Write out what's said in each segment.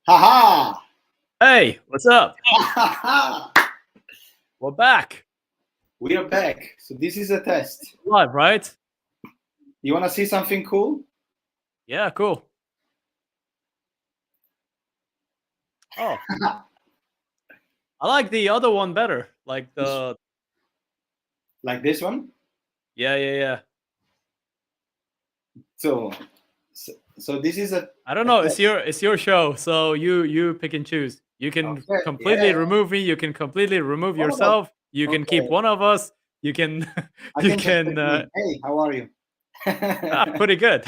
Haha! Hey, what's up? Ha! We're back. We are back. So this is a test. Live, right? You want to see something cool? Yeah, cool. Oh, I like the other one better. Like the Like this one? yeah. So, so this is I don't a know. test. It's your show, so you pick and choose. You can Okay. completely Yeah. remove me. You can completely remove What about? yourself. You can keep Okay. one of us. You can I you can just can pick me. Hey, how are you? pretty good.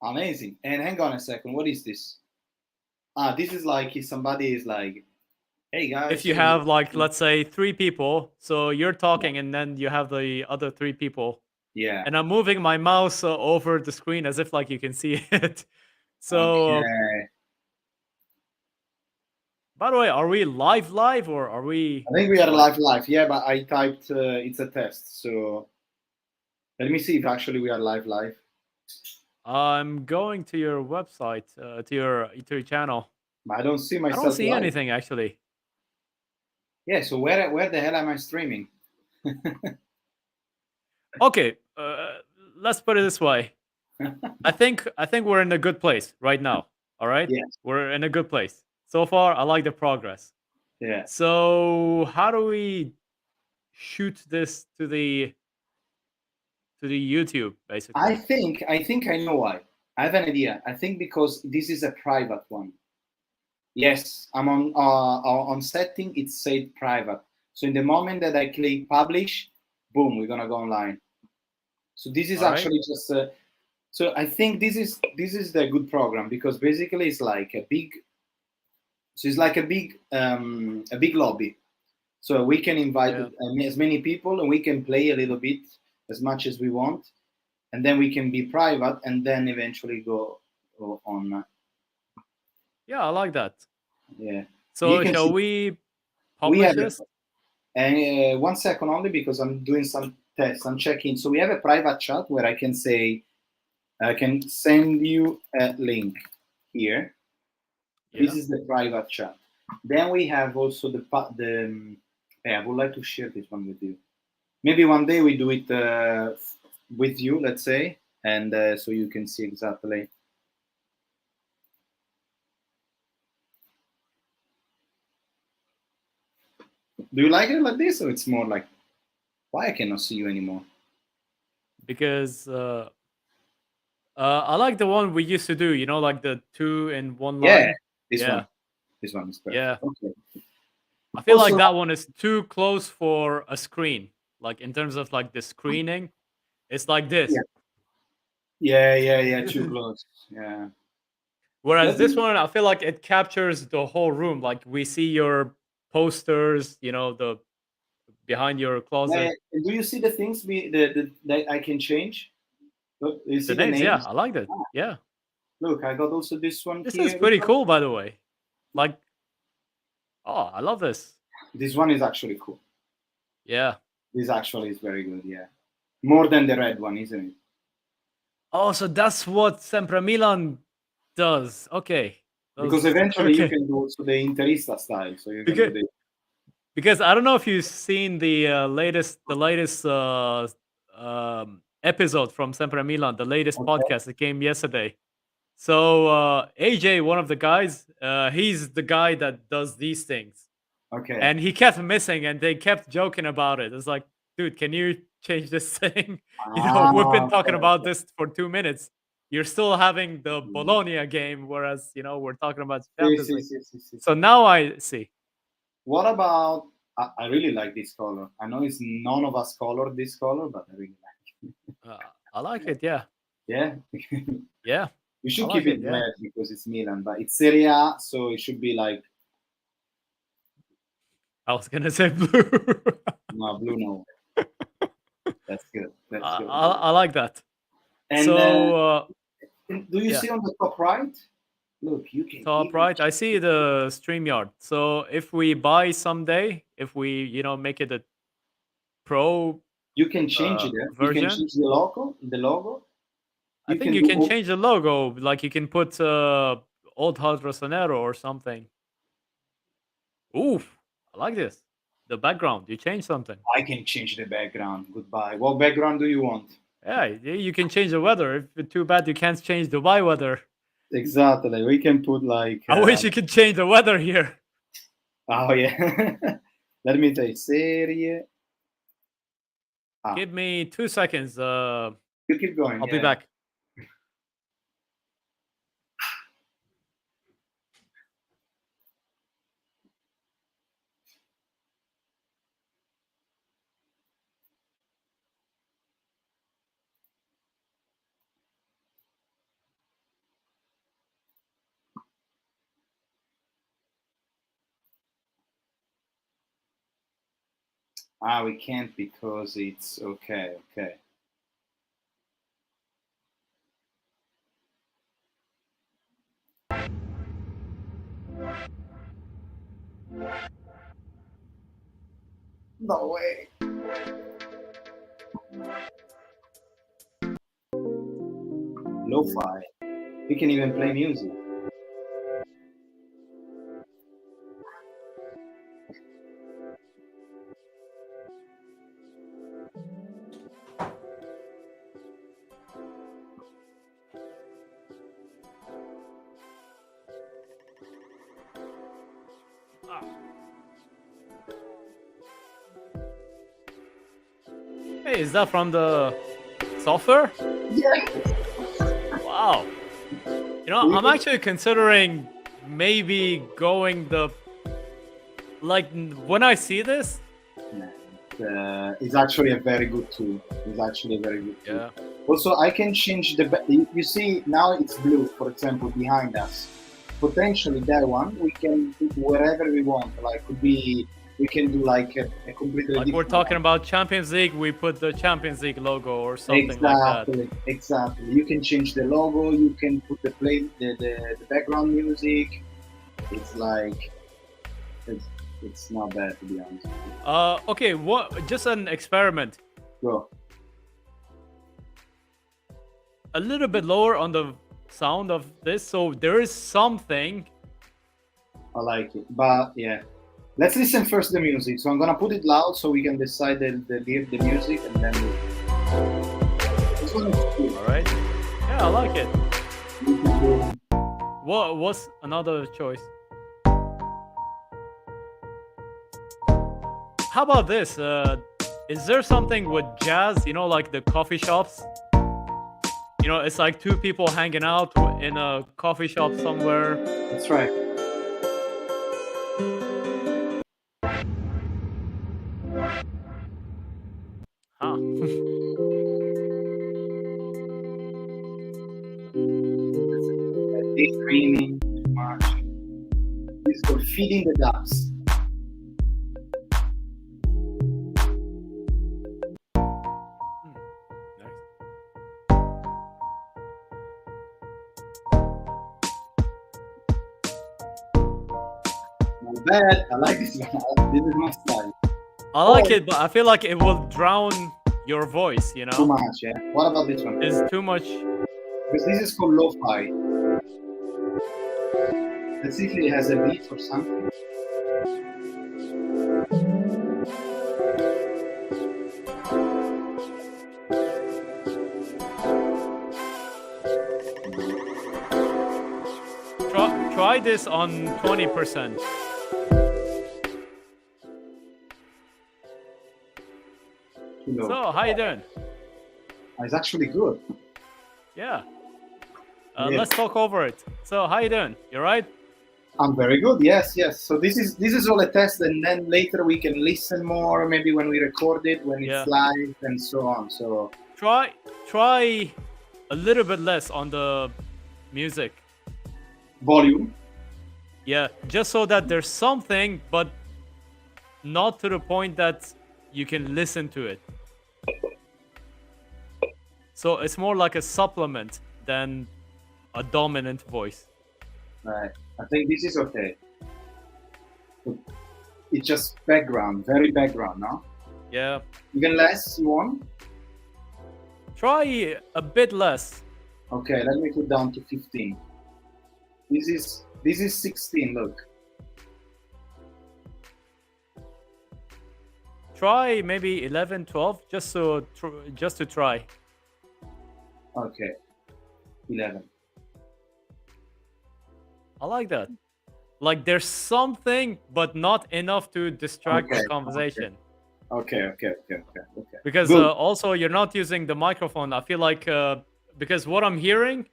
Amazing. And hang on a second. What is this? This is like if somebody is like, "Hey If guys." you have like let's say 3 people, so you're talking and then you have the other 3 people. Yeah. And I'm moving my mouse over the screen as if like you can see it. So, Okay. by the way, are we live or are we I think we are like? live. Yeah, but I typed it's a test. So let me see if actually we are live. I'm going to your website, to your channel. But I don't see I don't myself see live. anything actually. Yeah, so where the hell am I streaming? Okay, let's put it this way. I think we're in a good place right now. All right, Yes. we're in a good place so far. I like the progress. Yeah. So how do we shoot this to the YouTube I basically? think I think I know why. I have an idea. I think because this is a private one. Yes, I'm on setting. It said private. So in the moment that I click publish, boom, we're gonna go online. So this is All right. actually just. So I think this is the good program because basically it's like a big. So it's like a big lobby. So we can invite Yeah. as many people and we can play a little bit as much as we want, and then we can be private and then eventually go on. Yeah, I like that. Yeah, you So can shall see we we publish have this? and 1 second only because I'm doing some tests. I'm checking. So we have a private chat where I can say I can send you a link here. This Yeah. is the private chat. Then we have also I would like to share this one with you. Maybe one day we do it with you, let's say, and so you can see exactly. Do you like it like this, or it's more like why I cannot see you anymore? Because I like the one we used to do, like the two in one Yeah, line. this Yeah. one. This one is Yeah. perfect. Okay. I feel like Also, that one is too close for a screen. Like in terms of like the screening, it's like this. yeah, yeah. Too close. Yeah. Whereas Let this me. one, I feel like it captures the whole room. Like we see your posters, the behind your closet. Do you see the things that I can change? Look, you The see the names, yeah, names? I like that. Ah, Yeah. look, I got also this one This is here. pretty cool by the way. Like, oh, I love this. This one is actually cool. Yeah. This actually is very good. Yeah, more than the red one, isn't it? Oh, so that's what Sempre Milan does. Okay. Because Those eventually you okay. can do also the Interista style, so you can do Because the. because I don't know if you've seen the latest episode from Sempre Milan, the latest Okay. podcast that came yesterday. So AJ, one of the guys, he's the guy that does these things, Okay. and he kept missing, and they kept joking about it. It's like, dude, can you change this thing? We've been talking about Okay. this for 2 minutes. You're still having the Bologna game, whereas we're talking about See, Champions see, League. see, see, see, So see. now I see. What about? I really like this color. I know it's none of us colored this color, but I really like it. I like it. Yeah, Yeah. yeah, We I should keep like it. it Yeah, red because it's Milan, but it's Serie A, so it should be like I was gonna say blue. no blue. No, that's good. That's I, good. I I like that. And So do you yeah, see on the top right? Look, you can top even right. I see the StreamYard. So if we buy someday, if we make it a pro you can change it. You can version, change the logo. The logo. I think you can change the logo. Like you can put old Hydrosanero or something. Oof, I like this. The background, you change something. I can change the background. Goodbye. What background do you want? Yeah, you can change the weather. If it's too bad, you can't change Dubai weather. Exactly. We can put like. I wish you could change the weather here. Oh yeah. Let me take Serie. Give me 2 seconds. You keep going. I'll be back. We can't because it's okay. Okay. No way. Lo-fi. We can even play music. Hey, is that from the software? Yeah. Wow. You know, I'm actually considering maybe going the like when I see this. It's actually a very good tool. It's actually a very good tool. Yeah. Also, I can change the. You see now it's blue, for example, behind us. Potentially that one we can do wherever we want. Like could be we can do like a completely. Like we're talking about Champions League, we put the Champions League logo or something like that. Exactly. You can change the logo. You can put the background music. It's like it's not bad to be honest. Okay. What? Just an experiment. Go. A little bit lower on the sound of this, so there is something. I like it, but yeah. Let's listen first the music. So I'm gonna put it loud so we can decide the music and then. This one is cool. All right. Yeah, I like it. What's another choice? How about this? Is there something with jazz? You know, like the coffee shops. You know, it's like two people hanging out in a coffee shop somewhere. That's right. Huh. Daydreaming too much. This for feeding the ducks. Not bad. I like this one. This is my style. I like it, but I feel like it will drown your voice, you know? Too much, yeah. What about this one? It's too much. Because this is called lo-fi. Let's see if it has a beat or something. Try this on 20%. So, how you doing? It's actually good. Yeah. Let's talk over it. So, how you doing? You right? I'm very good. Yes. So this is all a test, and then later we can listen more. Maybe when we record it, when it's live, and so on. So try a little bit less on the music volume. Yeah, just so that there's something, but not to the point that you can listen to it. So it's more like a supplement than a dominant voice. Right. I think this is okay. It's just background, very background, no? Yeah. Even less, you want? Try a bit less. Okay, let me put down to 15. This is 16. Look. Try maybe 11, 12, just to try. Okay, 11. I like that. Like there's something, but not enough to distract Okay, the conversation. okay. Because Good. also you're not using the microphone. I feel like because what I'm hearing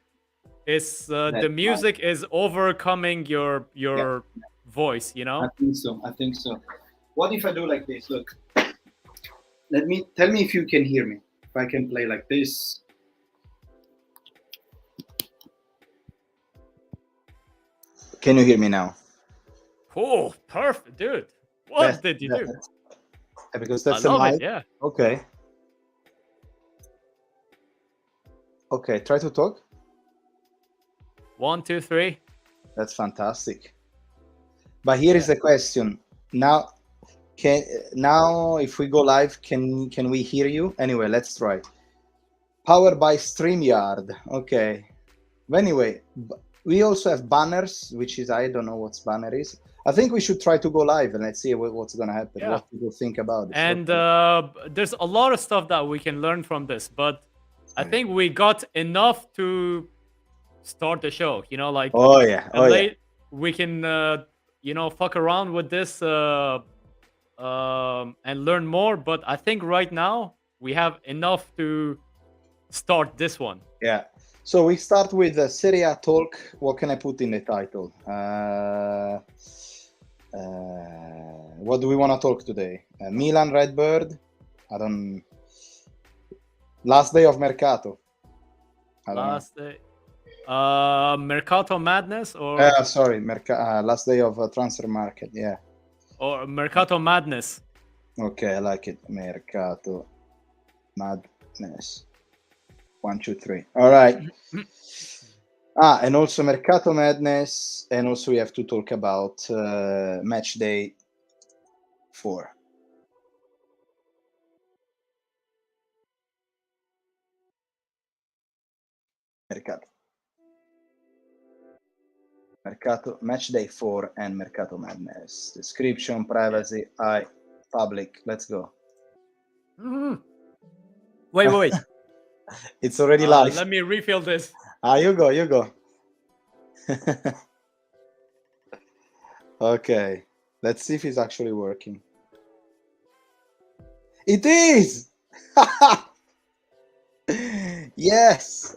is That's the right. music is overcoming your Yeah, voice. You I know. think so. I think so. What if I do like this? Look. Tell me if you can hear me. If I can play like this. Can you hear me now? Oh, perfect, dude. What did you do? Because I that's a love it. mic. Yeah. Okay. Okay, try to talk. 1, 2, 3. That's fantastic. But here is the question. Now if we go live, can we hear you? Anyway, let's try. Powered by StreamYard. Okay. Anyway, we also have banners, which is I don't know what banner is. I think we should try to go live and let's see what's gonna happen. Yeah. What people think about this. And Okay. there's a lot of stuff that we can learn from this, but I think we got enough to start the show. You know, like yeah. we can fuck around with this and learn more. But I think right now we have enough to start this one. Yeah. So we start with the Serie A talk. What can I put in the title? What do we want to talk today? Milan Redbird. I don't. Last day of Mercato. I don't Last day. Mercato Madness or sorry, last day of transfer market. Yeah. or Mercato Madness. Okay, I like it. Mercato Madness. 1, 2, 3. All right. And also Mercato Madness, and also we have to talk about match day 4. Mercato match day 4 and Mercato Madness. Description, privacy, public. Let's go. Wait. It's already live. Let me refill this. You go. Okay, let's see if it's actually working. It is. Yes,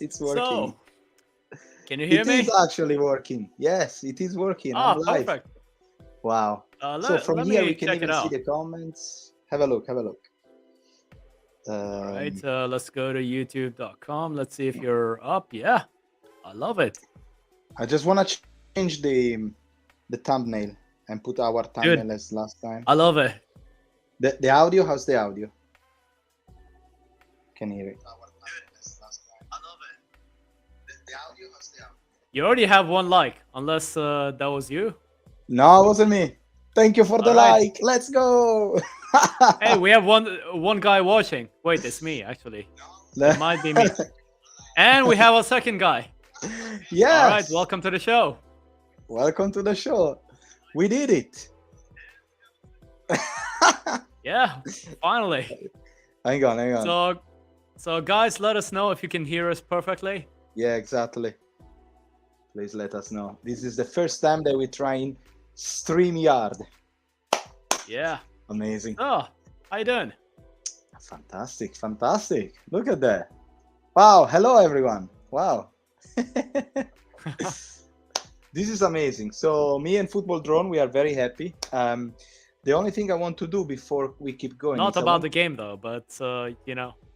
it's working. So, can you hear me? It is actually working. Yes, it is working. I'm live. Perfect. Wow. So from here we can even see out. the comments. Have a look. All right, let's go to youtube.com. Let's see if you're up. Yeah, I love it. I just want to change the thumbnail and put our thumbnail as last time. I love it. The audio, how's the audio? Can you hear it? I love it. The audio, how's the audio? You already have 1 like, unless that was you. No, it wasn't me. Thank you for the like. Let's go. Hey, we have one guy watching. Wait, it's me actually. It might be me. And we have a second guy. Yes. All right, welcome to the show. Welcome to the show. We did it. Yeah, finally. Hang on. So guys, let us know if you can hear us perfectly. Yeah, exactly. Please let us know. This is the first time that we're trying StreamYard. Yeah. Amazing. Oh, how you doing? Fantastic. Look at that. Wow. Hello, everyone. Wow. This is amazing. So me and Football Drone, we are very happy. The only thing I want to do before we keep going. Not about the game though, but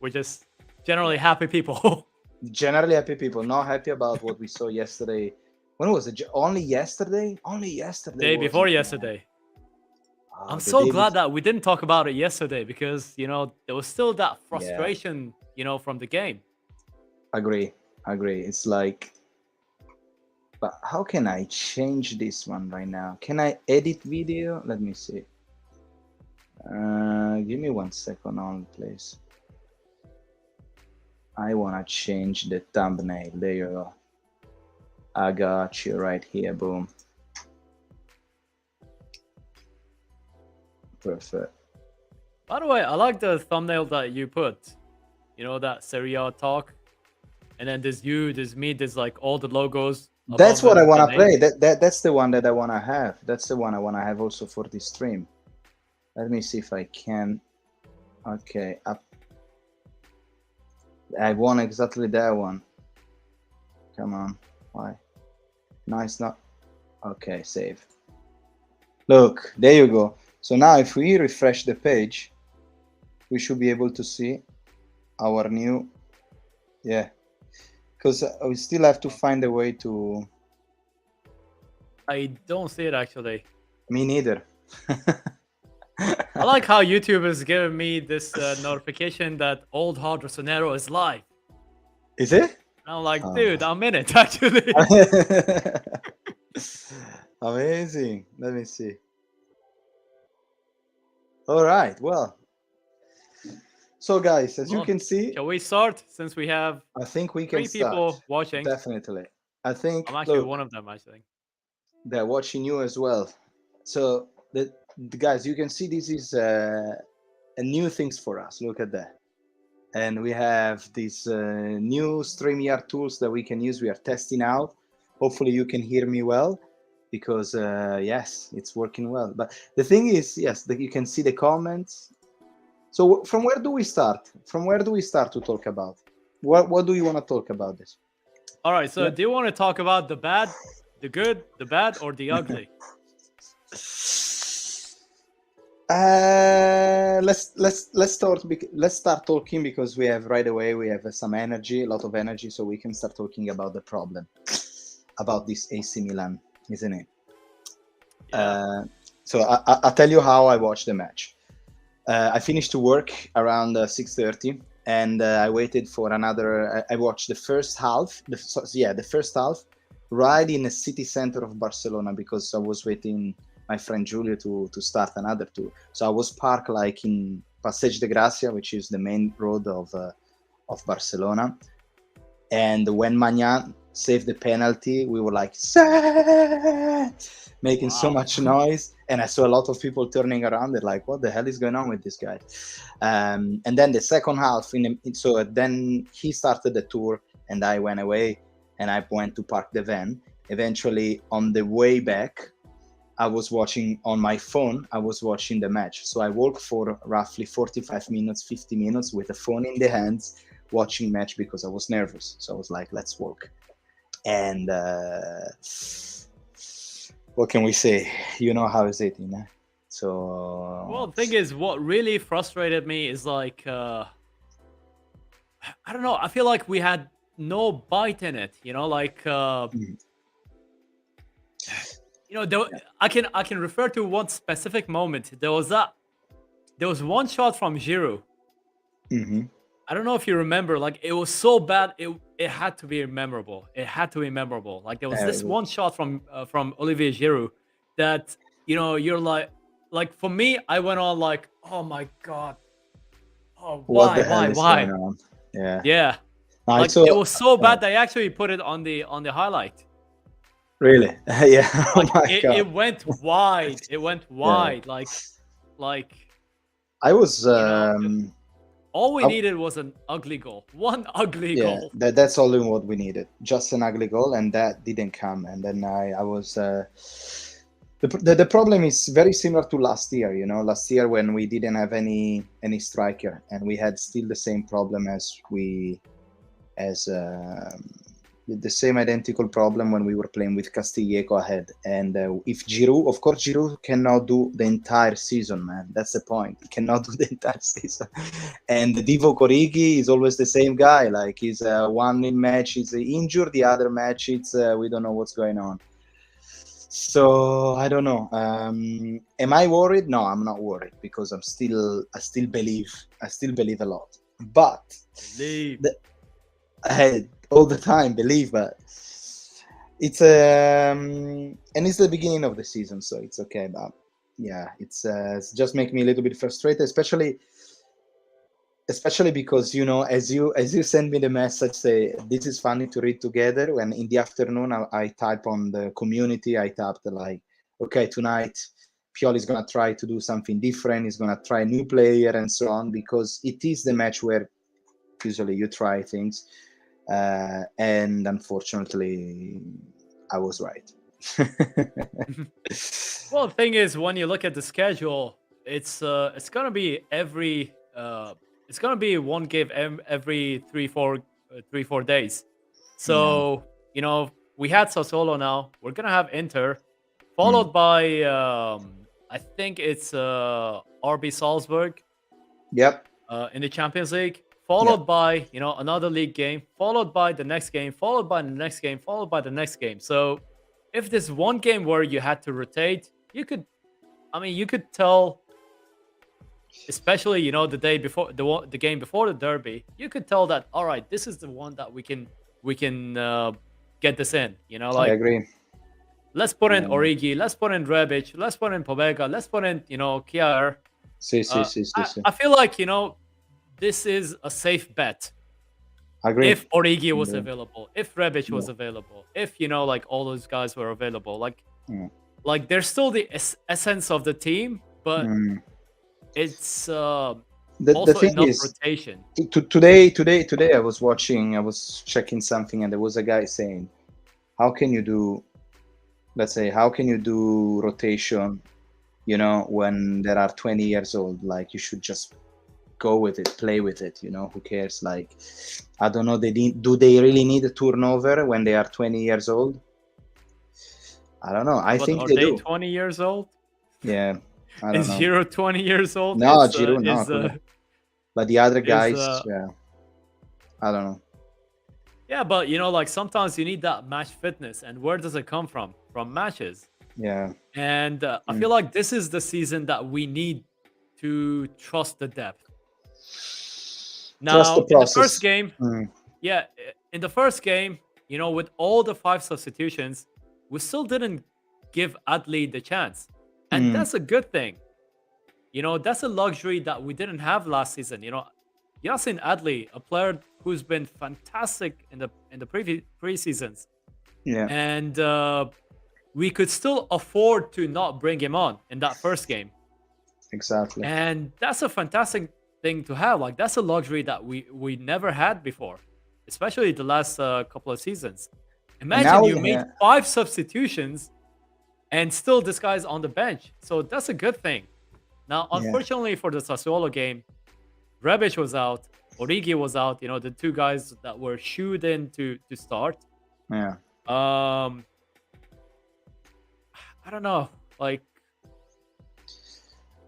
we're just generally happy people. Generally happy people, not happy about what we saw yesterday. When was it? Only yesterday? Day before yesterday. I'm so glad that we didn't talk about it yesterday because, there was still that frustration, from the game. Agree. It's like, but how can I change this one right now? Can I edit video? Let me see. Give me 1 second on, please. I want to change the thumbnail. There you go. I got you right here. Boom. Perfect. By the way, I like the thumbnail that you put. You know, that Serie talk. And then there's you, there's me, there's like all the logos That's above what I the want to name. play. That's the one that I want to have. That's the one I want to have also for this stream. Let me see if I can. Okay, I want exactly that one. Come on, why? Nice, not okay. Save. Look, there you go. So now if we refresh the page, we should be able to see our new, yeah, because we still have to find a way to. I don't see it actually. Me neither. I like how YouTube is giving me this notification that Old Hard Rossonero is live. Is it? And I'm like, dude, I'm in it actually. Amazing. Let me see. All right. Well, so guys, as you can see, shall we start since we have I think we can 3 people start. watching? Definitely. I think I'm actually look, one of them, I think. they're watching you as well. So the guys, you can see this is a new things for us. Look at that. And we have these new StreamYard tools that we can use. We are testing out. Hopefully you can hear me well, because yes, it's working well. But the thing is, yes, that you can see the comments. So from where do we start? From where do we start to talk about? What do you want to talk about this? All right, so do you want to talk about the bad, the good, the bad, or the ugly? Let's start talking, because we have right away, we have some energy, a lot of energy, so we can start talking about the problem, about this AC Milan, isn't it? Yeah. So I'll tell you how I watched the match. I finished to work around 6:30, and I waited for another. I watched the first half. The first half, right in the city center of Barcelona, because I was waiting my friend Giulio to start another tour. So I was parked like in Passeig de Gracia, which is the main road of Barcelona. And when Magnan saved the penalty, we were like, making so much noise. And I saw a lot of people turning around. They're like, what the hell is going on with this guy? And then the second half, so then he started the tour and I went away and I went to park the van. Eventually, on the way back, I was watching on my phone, I was watching the match. So I walked for roughly 45 minutes, 50 minutes with a phone in the hands, watching match, because I was nervous. So I was like, let's walk. And what can we say? You know how is it, you know? So well, the thing is, what really frustrated me is like, I don't know. I feel like we had no bite in it. You know, like, you know, I can refer to one specific moment. There was one shot from Giroud. I don't know if you remember. Like, it was so bad. It had to be memorable. It had to be memorable. Like, there was this one shot from Olivier Giroud that, you know, you're like for me, I went on like, oh my god, oh why? Going on? Yeah. Like, it was so bad they actually put it on the highlight. Really? Yeah. Like, it went wide. It went wide. Yeah. Like. I was. All we needed was an ugly goal. One ugly goal. That's all what we needed. Just an ugly goal, and that didn't come. And then I was. The problem is very similar to last year. You know, last year when we didn't have any striker, and we had still the same problem the same identical problem when we were playing with Castillejo ahead. And if Giroud cannot do the entire season, man. That's the point. He cannot do the entire season. And Divo Origi is always the same guy. Like, he's one match is injured, the other match it's we don't know what's going on. So I don't know. Am I worried? No, I'm not worried, because I still believe a lot. But all the time believe, but it's and it's the beginning of the season, so it's okay. But yeah, it's just make me a little bit frustrated, especially especially because, as you send me the message, say this is funny to read together, when in the afternoon I type on the community, I tapped like, okay, tonight Pioli's gonna try to do something different, he's gonna try a new player and so on, because it is the match where usually you try things, and unfortunately I was right. Well, the thing is, when you look at the schedule, it's gonna be it's gonna be one game every 3 4 days. So we had Sassuolo now. We're gonna have Inter, followed by I think it's RB Salzburg Yep. in the Champions League, followed by another league game, followed by the next game, followed by the next game, followed by the next game. So if there's one game where you had to rotate, you could tell, especially the day before the game before the derby, you could tell that, all right, this is the one that we can get this in. I agree. Let's put in Origi, let's put in Rebic, let's put in Pobega, let's put in Kjaer. I feel like this is a safe bet. Agree. If Origi was available, if Rebic was available, if like all those guys were available, like there's still the essence of the team, but it's also the thing enough is, rotation. Today I was checking something, and there was a guy saying, how can you do rotation, when there are 20 years old? Like, you should just go with it, play with it, who cares? Like, I don't know, do they really need a turnover when they are 20 years old? I don't know. I think are they they do. 20 years old? Yeah. I don't Is know. Giroud 20 years old? No, Giroud, no. But the other guys, I don't know. Yeah, but like sometimes you need that match fitness, and where does it come from? From matches. Yeah. And I feel like this is the season that we need to trust the depth. Now, in the first game, in the first game, with all the 5 substitutions, we still didn't give Adli the chance. And that's a good thing. That's a luxury that we didn't have last season. Yassin Adli, a player who's been fantastic in the pre-seasons. Yeah. And we could still afford to not bring him on in that first game. Exactly. And that's a fantastic thing to have. Like, that's a luxury that we never had before, especially the last couple of seasons. Imagine you made 5 substitutions and still this guy's on the bench. So that's a good thing. Now, unfortunately for the Sassuolo game, Rebic was out, Origi was out, the 2 guys that were shooed in to start. Yeah. I don't know. Like,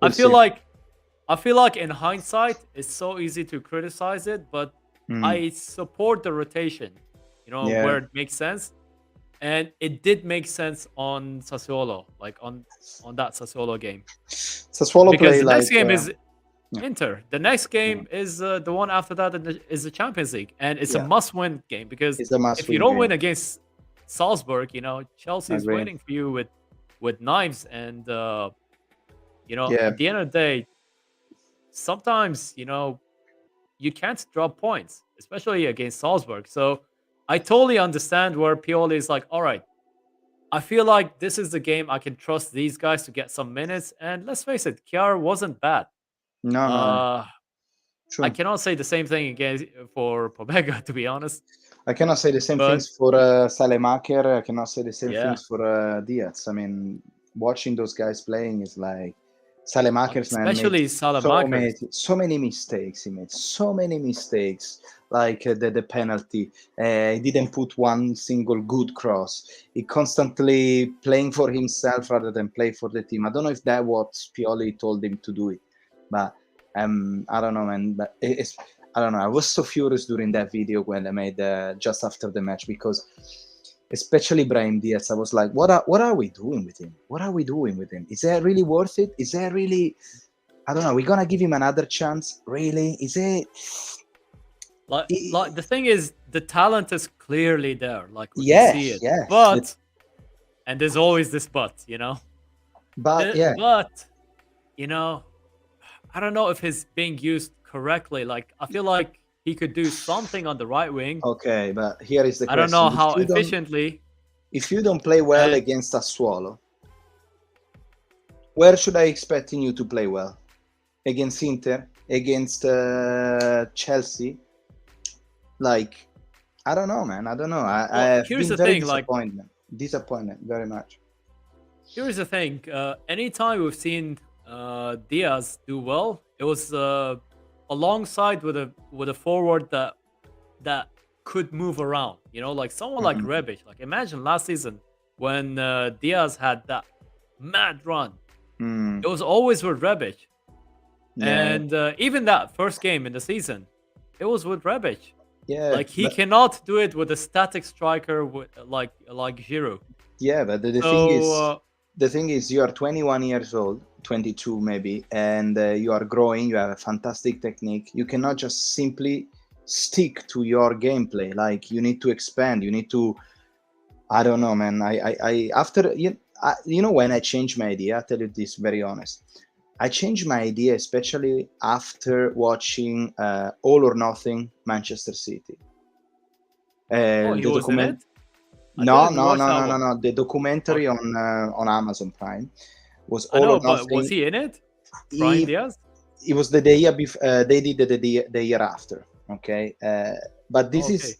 I feel like in hindsight, it's so easy to criticize it, but I support the rotation, where it makes sense. And it did make sense on Sassuolo, like on that Sassuolo game. Sassuolo because play the next like, game is Inter. The next game is the one after that is the Champions League, and it's a must-win game, because if you don't win against Salzburg, Chelsea is waiting for you with knives, and at the end of the day, sometimes you can't drop points, especially against Salzburg. So I totally understand where Pioli is like, all right, I feel like this is the game I can trust these guys to get some minutes. And let's face it, Kjaer wasn't bad. No. True. I cannot say the same thing again for Pobega, to be honest. I cannot say the same things for Salemaker. I cannot say the same things for Diaz. I mean, watching those guys playing is like, Salemaker's man, especially Salemaker, so many mistakes. He made so many mistakes, like the penalty. He didn't put one single good cross. He constantly playing for himself rather than play for the team. I don't know if that's what Pioli told him to do it, but I don't know, man. But I don't know. I was so furious during that video when I made just after the match, because especially Brahim Diaz, I was like, what are we doing with him? What are we doing with him? Is that really worth it? Is that really, I don't know, we're gonna give him another chance? Really? Is it like the thing is, the talent is clearly there, like we can see it. But and there's always this but I don't know if he's being used correctly. Like I feel like he could do something on the right wing. Okay, but here is the I don't know question: how efficiently. if you don't play well And against Sassuolo, where should I expect you to play well? Against Inter, against Chelsea? Like, I don't know, man. I don't know. I well, have here's been the very thing. Like disappointed very much. here's the thing. Anytime we've seen Diaz do well, it was alongside with a forward that could move around. You know, like someone like Mhm. Rebic. Like imagine last season when Diaz had that mad run. Mm, It was always with Rebic, yeah, and even that first game in the season, it was with Rebic. yeah, Like he but cannot do it with a static striker with like Giroud. yeah, but So the thing is, you are 21 years old, 22 maybe, and you are growing. You have a fantastic technique. You cannot just simply stick to your gameplay. Like you need to expand. You need to. I don't know, man. I after you know when I changed my idea. I tell you this very honest. I changed my idea, especially after watching All or Nothing Manchester City. oh, he The was in document. it. I No, didn't no, watch no, that no, no, one. no. The documentary Okay, on Amazon Prime was I All or know, but was Nothing. he in it? Brian He Diaz. it was the year before. They did the year after. Okay, but this Okay. is.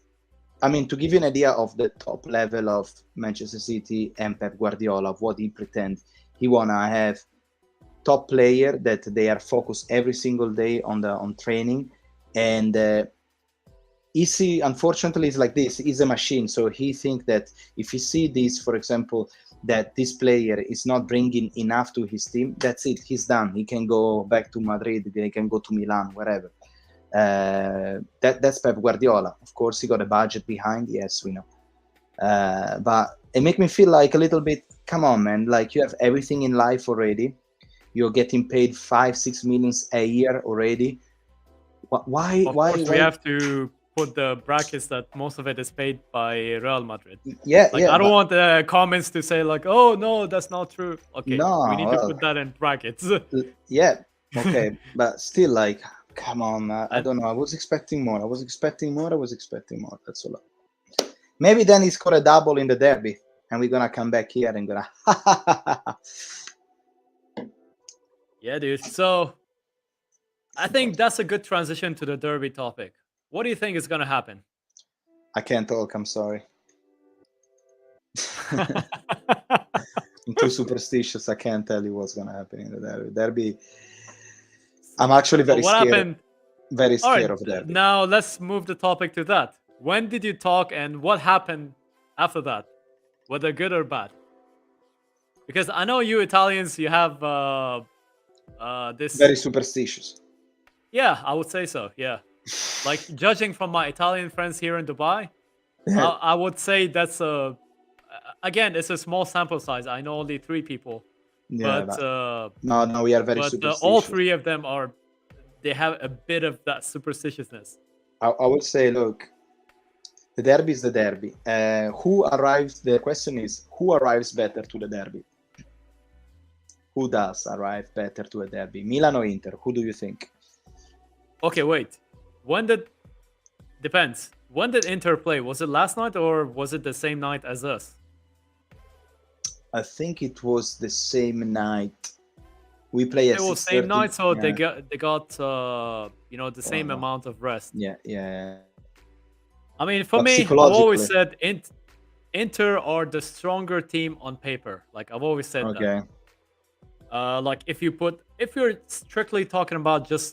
I mean, to give you an idea of the top level of Manchester City and Pep Guardiola, of what he pretends, he wanna have top player that they are focused every single day on training, and Easy, unfortunately, is like this. He's a machine, so he think that if he see this, for example, that this player is not bringing enough to his team, that's it. He's done. He can go back to Madrid. He can go to Milan, wherever. That's Pep Guardiola. Of course, he got a budget behind. Yes, we know. But it make me feel like a little bit. Come on, man! Like you have everything in life already. You're getting paid 5-6 millions a year already. Why? Of Why? course, we Why? have to put the brackets that most of it is paid by Real Madrid. Yeah, Like yeah, I don't but want the comments to say like, "Oh no, that's not true." Okay, we no. need to Well, put that in brackets. yeah, okay, but still, like, come on. I And don't know. I was expecting more. I was expecting more. I was expecting more. That's all. Maybe then he scored a double in the derby, and we're gonna come back here and gonna. yeah, dude. So I think that's a good transition to the derby topic. What do you think is gonna happen? I can't talk. I'm sorry. I'm too superstitious. I can't tell you what's gonna happen in the derby. Derby. I'm actually So very what scared. happened? Very All scared right, of derby. now let's move the topic to that. When did you talk and what happened after that? Whether good or bad? Because I know you Italians, you have this. Very superstitious. Yeah, I would say so. Yeah, like judging from my Italian friends here in Dubai, Yeah, I would say that's a. Again, it's a small sample size. I know only 3 people, yeah, but but no, we are very all superstitious. 3 of them are. They have a bit of that superstitiousness. I would say, look, the derby is the derby. Who arrives? The question is, who arrives better to the derby? Who does arrive better to a derby? Milan or Inter? Who do you think? Okay, wait. When did depends. When did Inter play? Was it last night or was it the same night as us? I think it was the same night. We play at It was same 6:30. night, so Yeah. they got the Oh, same no. amount of rest. Yeah. I mean, for But me, I've always psychologically, said Inter are the stronger team on paper. Like I've always said that. okay. Like if you're strictly talking about just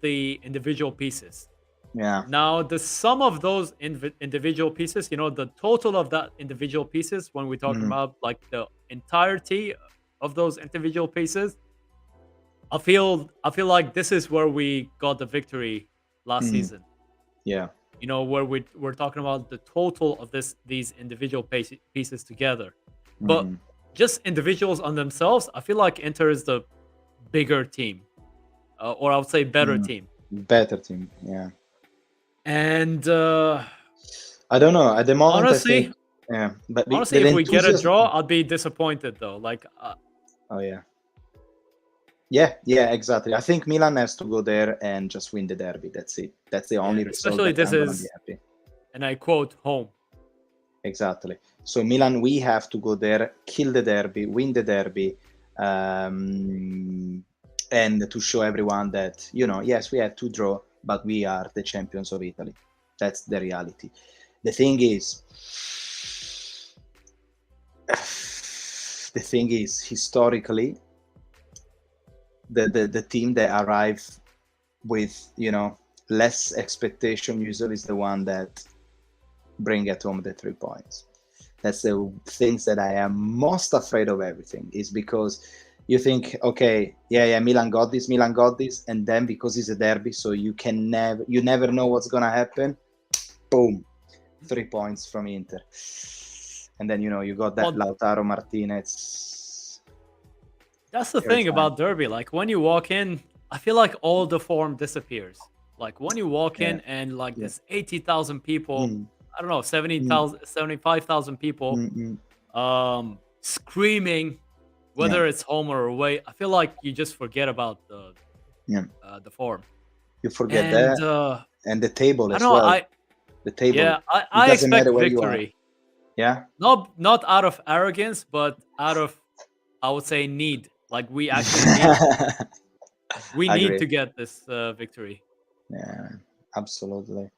the individual pieces. Yeah. Now the sum of those individual pieces, the total of that individual pieces, when we're talking Mhm. about like the entirety of those individual pieces, I feel like this is where we got the victory last Mhm. season. Yeah. Where we're talking about the total of these individual pieces together. But Mhm. just individuals on themselves, I feel like Inter is the bigger team, or I would say better Mhm. team. Better team. Yeah. And I don't know. At the moment, I honestly, think. Yeah. But honestly, the if we get a enthusiasm. draw, I'd be disappointed though. Like Oh yeah. Yeah, exactly. I think Milan has to go there and just win the derby. That's it. That's the only result Especially that this I'm gonna be is, happy. and I quote, home. Exactly. So Milan, we have to go there, kill the derby, win the derby, and to show everyone that, yes, we had to draw, but we are the champions of Italy. That's the reality. The thing is, historically, the team that arrive with less expectation usually is the one that bring at home the 3 points. That's the things that I am most afraid of. Everything is because you think, okay, yeah, Milan got this, and then because it's a derby, so you never know what's gonna happen. Boom, 3 points from Inter, and then you got that Lautaro Martinez. That's the thing about derby. Like when you walk in, I feel like all the form disappears. Like when you walk in and like this 80,000 people, I don't know, 70,000, 75,000 people, screaming, whether it's home or away. I feel like you just forget about the form. You forget that, and the table as well. The table. Yeah, I expect victory. Yeah. Not out of arrogance, but out of, I would say, need. Like we actually need to get this victory. Yeah, absolutely.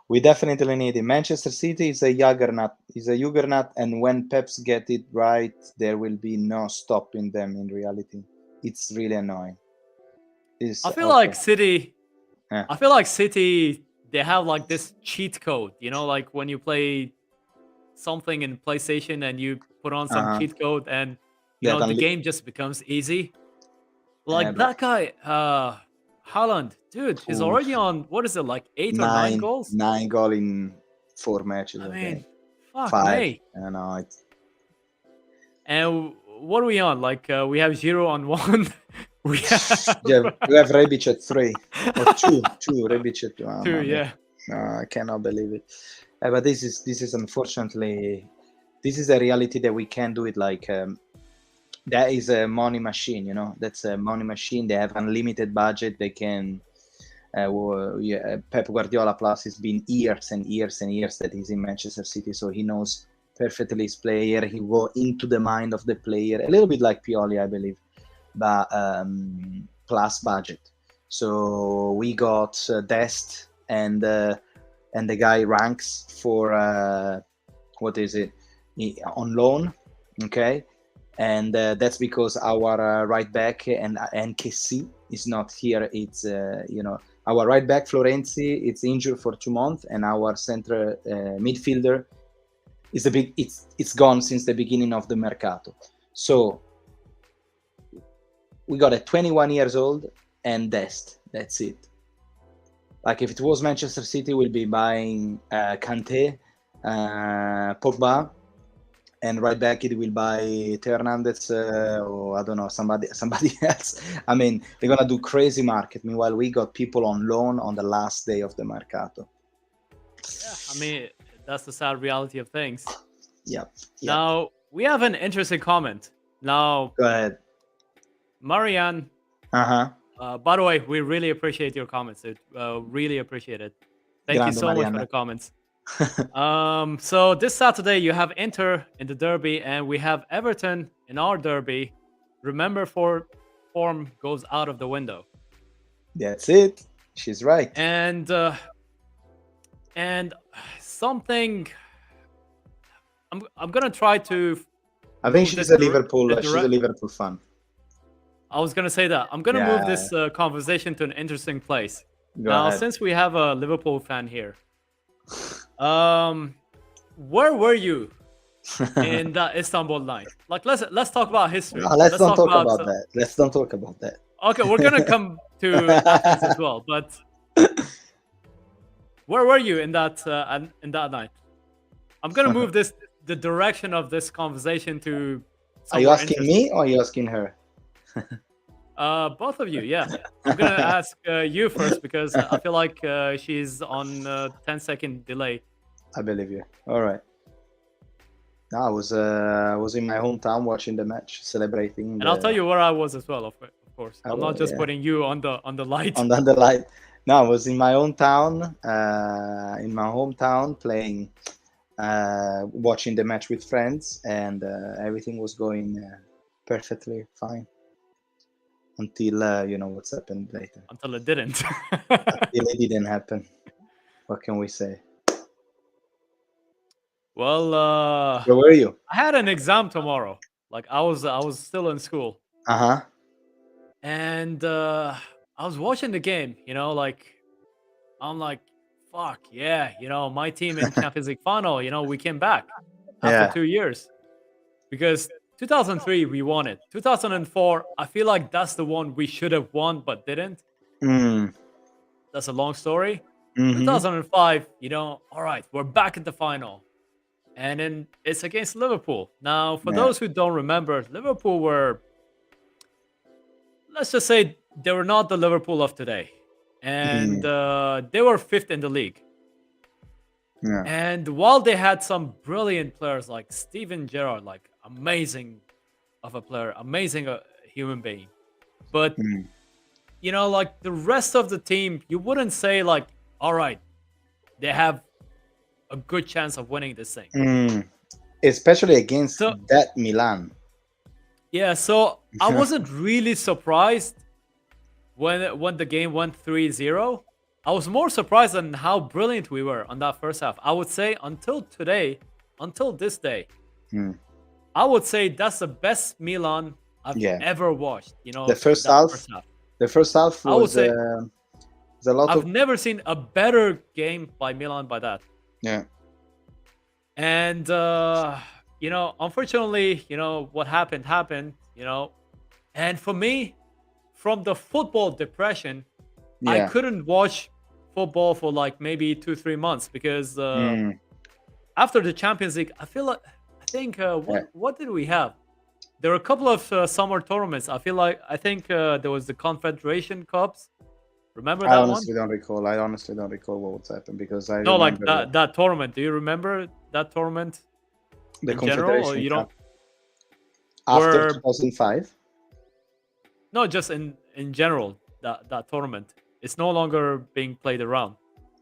We definitely need it. Manchester City is a juggernaut, and when Peps get it right, there will be no stopping them. In reality, it's really annoying. I feel like City. I feel like City. They have like this cheat code, like when you play something in PlayStation and you put on some cheat code, and the game just becomes easy. Like that guy, Haaland, dude, he's already on, what is it, like 8 or 9 goals? 9 goals in 4 matches. I mean, fuck 5. me. I know it. And what are we on? Like we have Giroud on 1. we have Rebic at 3 or 2. Rebic at 2. 2, yeah. No, I cannot believe it. But this is unfortunately, this is a reality that we can't do it. Like that is a money machine, that's a money machine. They have unlimited budget. They can Pep Guardiola plus has been years and years and years that he's in Manchester City, so he knows perfectly his player. He go into the mind of the player, a little bit like Pioli, I believe, but plus budget. So we got Dest and the guy ranks for what is it, on loan, okay, and that's because our right back and KC is not here. It's our right back Florenzi, it's injured for 2 months, and our center midfielder is it's gone since the beginning of the Mercato. So we got a 21 years old and Dest. That's it. Like if it was Manchester City, we'll be buying Kante, Pogba, and right back it will buy Theo Hernandez or I don't know, somebody else. I mean, they're gonna do crazy market. Meanwhile, we got people on loan on the last day of the Mercato. Yeah, I mean, that's the sad reality of things. Yep. Now we have an interesting comment. Now, go ahead, Marianne. By the way, we really appreciate your comments. Really appreciate it. Thank you so much for the comments. So this Saturday you have Inter in the derby, and we have Everton in our derby. Remember, form goes out of the window. That's it. She's right. And something. I'm gonna try to. I think she's a Liverpool. She's a Liverpool fan. I was gonna say that. I'm gonna move this conversation to an interesting place. Go ahead. Since we have a Liverpool fan here, where were you in that Istanbul night? Like, let's talk about history. No, let's not talk about that. Let's not talk about that. Okay, we're gonna come to Athens as well, but where were you in that night? I'm gonna move the direction of this conversation to. Are you asking me or are you asking her? Both of you, yeah. I'm gonna ask you first because I feel like she's on 10-second delay. I believe you. All right. I was in my hometown watching the match, celebrating. And I'll tell you where I was as well, of of course. I'm not just putting you on the light. On the light. No, I was in my own town, in my hometown, playing, watching the match with friends, and everything was going perfectly fine until you know what's happened later. Until it didn't. Until it didn't happen. What can we say? Well, Where were you? I had an exam tomorrow. Like I was still in school, and I was watching the game. You know, like I'm like, fuck yeah, you know, my team in Champions League final. You know, we came back after 2 years because 2003 we won it. 2004, I feel like that's the one we should have won but didn't. That's a long story. 2005, you know, all right, we're back at the final. And then it's against Liverpool. Now, for those who don't remember, Liverpool were, let's just say, they were not the Liverpool of today. And they were 5th in the league. And while they had some brilliant players like Steven Gerrard, like amazing of a player, amazing human being. But, you know, like the rest of the team, you wouldn't say like, all right, they have a good chance of winning this thing. Especially against that Milan. Yeah, so I wasn't really surprised when the game went 3-0. I was more surprised on how brilliant we were on that first half. I would say until today, until this day, I would say that's the best Milan I've ever watched. You know, the first half was, I would say, a lot I've never seen a better game by Milan by that. Yeah. And you know, unfortunately, you know, what happened, you know. And for me, from the football depression, I couldn't watch football for like maybe 2-3 months because after the Champions League, I think what did we have? There were a couple of summer tournaments. I think there was the Confederation Cups. Remember that one? I honestly don't recall what was happened because I no, like that tournament. Do you remember that tournament? The in general, or you don't? After 2005? No, just in general, that tournament. It's no longer being played around.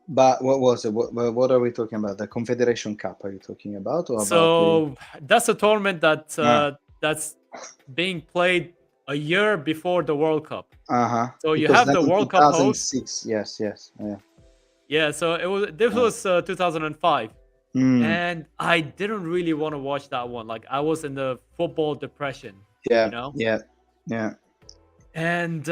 But what was it? What are we talking about? The Confederation Cup? Are you talking about? Or so that's a tournament that that's being played a year before the World Cup. So you have the World Cup host. 2006. Yes. Yeah. So this was 2005, and I didn't really want to watch that one. Like I was in the football depression. Yeah. You know? Yeah. And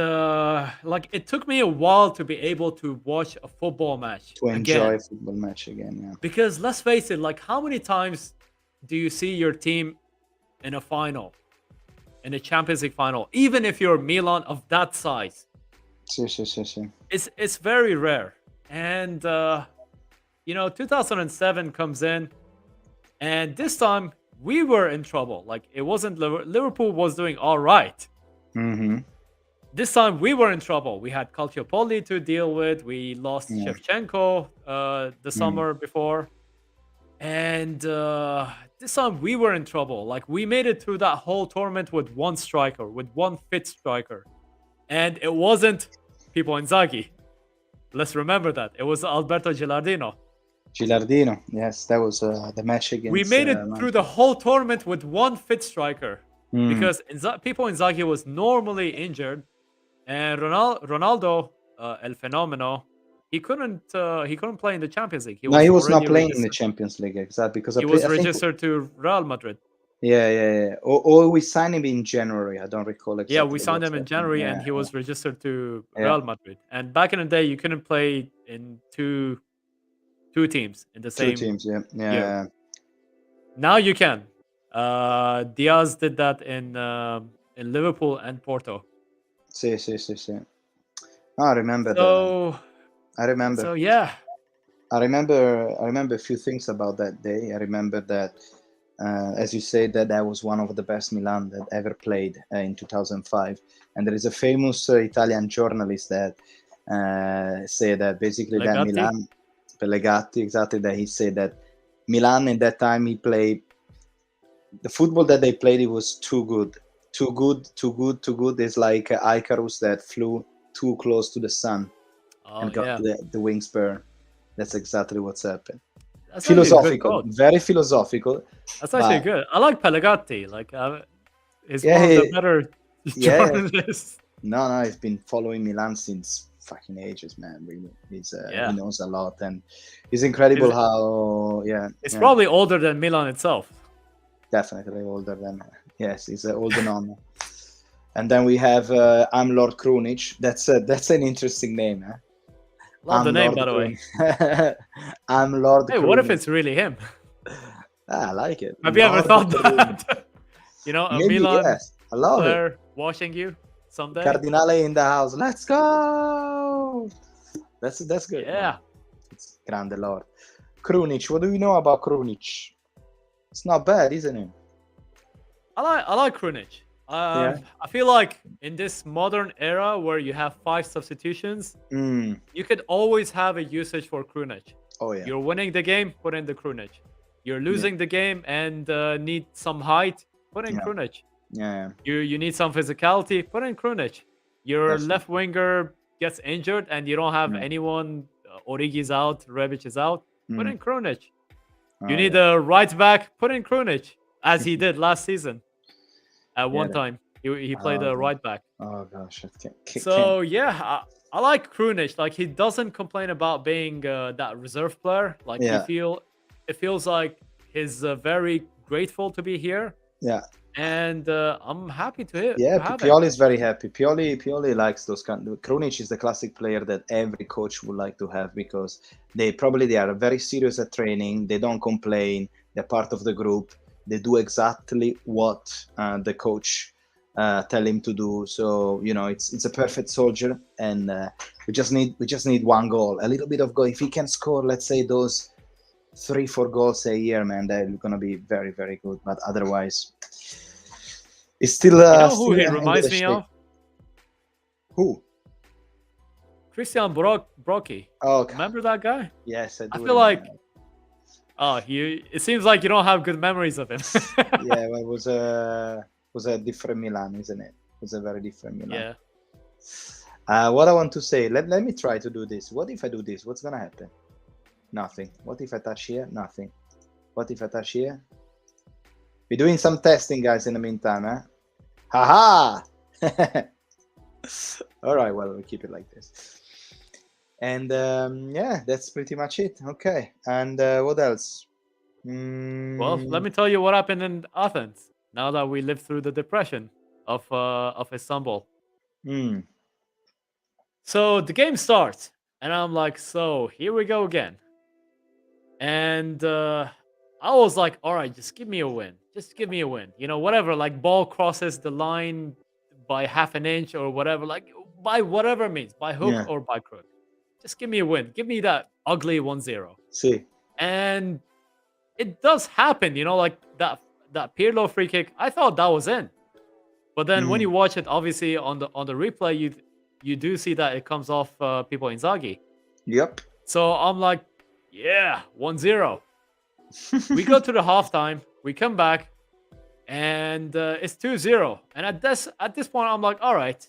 like it took me a while to be able to watch a football match to enjoy a football match again. Yeah. Because let's face it, like how many times do you see your team in a final? In a Champions League final, even if you're Milan of that size, it's very rare. And you know, 2007 comes in, and this time we were in trouble. Like it wasn't Liverpool was doing all right. This time we were in trouble. We had Calciopoli to deal with. We lost Shevchenko the summer before, and this time we were in trouble. Like we made it through that whole tournament with one striker, with one fit striker, and it wasn't Pippo Inzaghi. Let's remember that it was Alberto Gilardino. Yes, that was the match against. We made it through the whole tournament with one fit striker because Pippo Inzaghi was normally injured, and Ronaldo, El Fenomeno, he couldn't play in the Champions League. He was not playing in the Champions League, exactly, because he was registered to Real Madrid. Yeah. Or we signed him in January. I don't recall exactly. Yeah, we signed him in January, and he was registered to Real Madrid. And back in the day, you couldn't play in two teams in the same. 2 teams, yeah. Now you can. Diaz did that in Liverpool and Porto. Sí. I remember that. I remember. So yeah. I remember a few things about that day. I remember that, as you said, that was one of the best Milan that ever played in 2005. And there is a famous Italian journalist that said that basically Legatti? that Milan, Legatti, exactly, that he said that Milan in that time he played the football that they played. It was too good Too good, too good, too good is like Icarus that flew too close to the sun Oh and got yeah, the wings burned. That's exactly what's happened. that's actually a good Philosophical, quote. very philosophical, That's actually but good. I like Pellegatti. Like, he's yeah, one of the better yeah. journalists. No, he's been following Milan since fucking ages, man. Really, he Yeah, knows a lot, and it's incredible it's, how it's yeah, probably older than Milan itself. definitely older than yes, he's older than. And then we have I'm Lord Krunic. That's an interesting name, huh? Love the I'm name, Lord by the way. Krunic. I'm Lord Hey, what if Krunic. it's really him? I like it. Have you ever Lord thought Krunic. that? You know, a Maybe Milan yes. I love it. player watching you someday. Cardinale in the house. Let's go. That's good. Yeah, Man. It's grande Lord. Krunic. What do you know about Krunic? It's not bad, isn't it? I like Krunic. Yeah. I feel like in this modern era where you have 5 substitutions, Mm. you could always have a usage for Krunic. Oh yeah. You're winning the game, put in the Krunic. You're Yeah. losing the game and need some height, put in Yeah. Krunic. Yeah. You need some physicality, put in Krunic. Your Definitely. left winger gets injured and you don't have Yeah. anyone. Origi's out, Rebic is out. Put in Krunic. You Oh, need yeah. a right back, put in Krunic, as he did last season. At one Yeah. time, he played Oh, a right back. Oh gosh, I can't. So yeah, I like Krunic. Like he doesn't complain about being that reserve player. Like Yeah. it feels like he's very grateful to be here, Yeah. and I'm happy Yeah, to have Pioli him. is very happy. Pioli likes those kind. Krunic is the classic player that every coach would like to have because they are very serious at training. They don't complain. They're part of the group. They do exactly what the coach tell him to do. So it's a perfect soldier, and we just need one goal, a little bit of goal. If he can score, let's say those 3-4 goals a year, man, they're gonna be very very good. But otherwise. It's still, You know who still he in reminds the me shape. of? Who? Christian Brocchi. Oh, Remember that guy? yes, I do. I feel like remember. it seems like you don't have good memories of him. Yeah, well, it was a different Milan, isn't it? It was a very different Milan. Yeah. What I want to say, let me try to do this. What if I do this? What's gonna happen? Nothing. What if I touch here? Nothing. What if I touch here? We're doing some testing, guys, in the meantime, huh? Haha! All right, well, we'll keep it like this. And yeah, that's pretty much it. Okay, and what else? Well, let me tell you what happened in Athens. Now that we lived through the depression of Istanbul. So the game starts, and I'm like, so here we go again. And I was like, all right, just give me a win. Just give me a win. You know, whatever. Like ball crosses the line by half an inch or whatever. Like by whatever means, by hook or by crook. Just give me a win. Give me that ugly 1-0. See. And it does happen, you know, like that Pirlo free kick. I thought that was in. But then when you watch it, obviously on the replay, you do see that it comes off Pippo Inzaghi. Yep. So I'm like, yeah, 1-0. We go to the halftime, we come back, and it's 2-0. And at this point, I'm like, all right,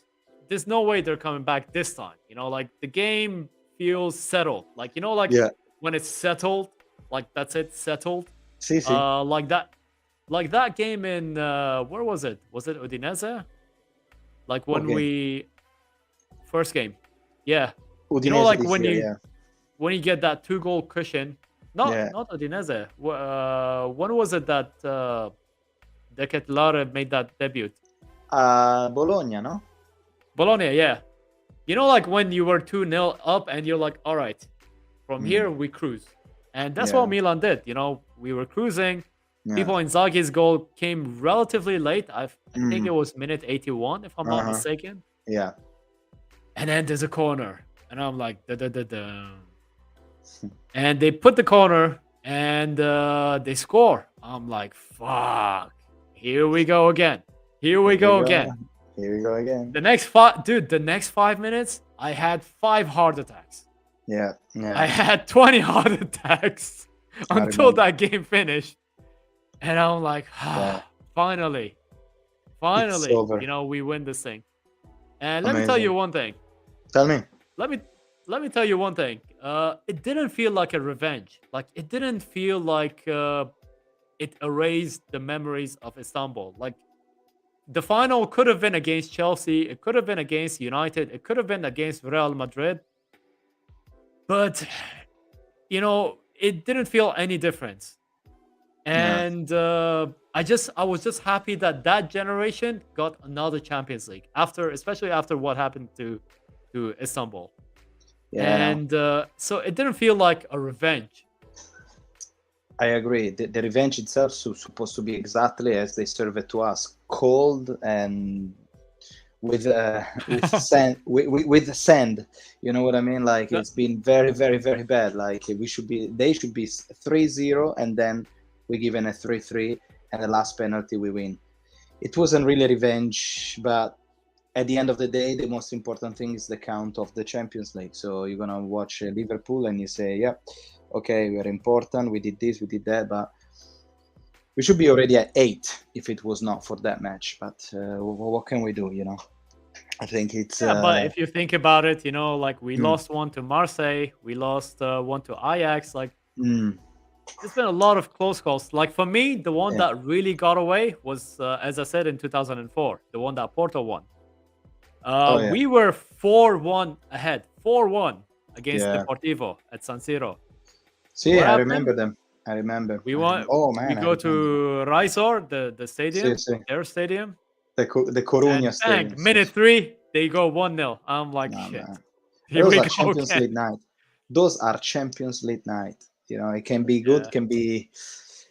there's no way they're coming back this time. You know, like the game feels settled. Like, you know, like when it's settled, like that's it, settled. Like that game in where was it? Was it Udinese? Like when we first game, yeah. Udinese, you know, like when you get that 2-goal cushion. Not Udinese. When was it that De Ketelaere made that debut? Bologna, no? Bologna, yeah. You know, like when you were 2-0 up and you're like, all right, from here we cruise. And that's what Milan did. You know, we were cruising. Pippo Inzaghi's goal came relatively late. I think it was minute 81, if I'm not mistaken. Yeah. And then there's a corner. And I'm like, da-da-da-da. And they put the corner and they score. I'm like, fuck. Here we go again. Here we go again. The next 5 minutes, I had 5 heart attacks. Yeah. I had 20 heart attacks until that game finished. And I'm like, finally. Finally, over. we win this thing. And let me tell Amazing. you one thing. Tell me. Let me tell you one thing. It didn't feel like a revenge. Like it didn't feel like it erased the memories of Istanbul. Like the final could have been against Chelsea. It could have been against United. It could have been against Real Madrid. But it didn't feel any difference. And I was just happy that generation got another Champions League especially after what happened to Istanbul. Yeah, And so it didn't feel like a revenge. I agree. The revenge itself is supposed to be exactly as they serve it to us, cold and with sand. With sand, you know what I mean? Like it's been very, very, very bad. Like they should be 3-0, and then we given a 3-3, and the last penalty we win. It wasn't really revenge, but at the end of the day, the most important thing is the count of the Champions League. So you're gonna watch Liverpool and you say, yeah, okay, we're important, we did this, we did that, but we should be already at 8 if it was not for that match. But what can we do, I think it's... but if you think about it, like we lost one to Marseille, we lost one to Ajax, like there's been a lot of close calls. Like for me, the one that really got away was, as I said, in 2004, the one that Porto won. We were 4-1 ahead, 4-1 against Deportivo at San Siro. See, I remember them. I remember. We won. Oh man! We go to Risor, the stadium, their stadium. The Coruña and stadium. Bang, minute 3, they go 1-0. I'm like, shit. Those are Champions League night. Those are Champions League night. It can be good, can be.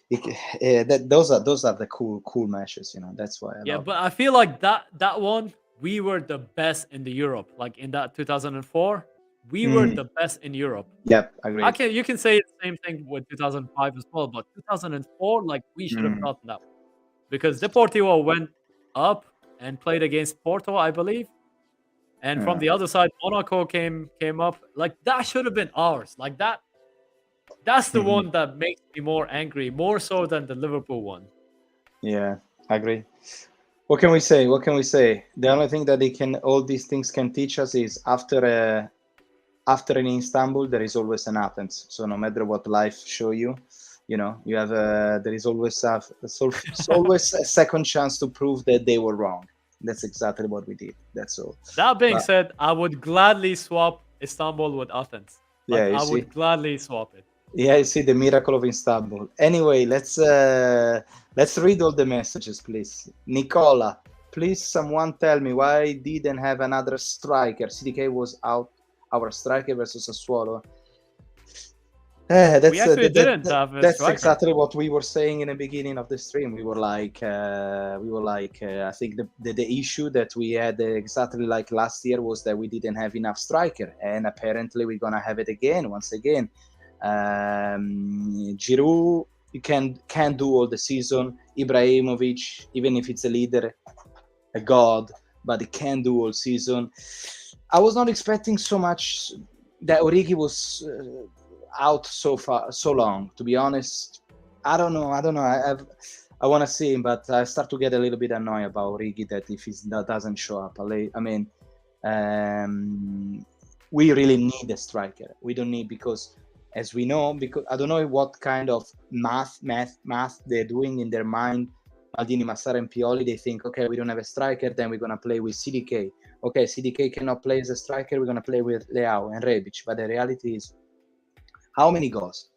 Those are the cool matches. That's why. I love but I feel like that one, we were the best in the Europe. Like in that 2004, we were the best in Europe. Yep, agreed. You can say the same thing with 2005 as well, but 2004, like we should have gotten that one. Because Deportivo went up and played against Porto, I believe. And from the other side, Monaco came up. Like that should have been ours. Like that's the one that makes me more angry, more so than the Liverpool one. Yeah, I agree. What can we say? The only thing that all these things can teach us is after an Istanbul, there is always an Athens. So no matter what life show you, you have there is always always a second chance to prove that they were wrong. That's exactly what we did. That's all. That being said, I would gladly swap Istanbul with Athens. I would gladly swap it. Yeah, you see the miracle of Istanbul. Anyway, let's read all the messages, please. Nicola, please someone tell me why didn't have another striker. CDK was out, our striker versus Sassuolo. That's exactly what we were saying in the beginning of the stream. We were like, I think the issue that we had exactly like last year was that we didn't have enough striker, and apparently we're gonna have it once again. Giroud, you can't do all the season. Ibrahimovic, even if it's a leader, a god, but he can't do all season. I was not expecting so much that Origi was out so long. To be honest, I don't know. I want to see him, but I start to get a little bit annoyed about Origi that if he doesn't show up. I mean, we really need a striker. We don't need because. As we know, because I don't know what kind of math they're doing in their mind. Maldini, Massara, and Pioli, they think, okay, we don't have a striker, then we're going to play with CDK. Okay, CDK cannot play as a striker, we're going to play with Leao and Rebic. But the reality is, how many goals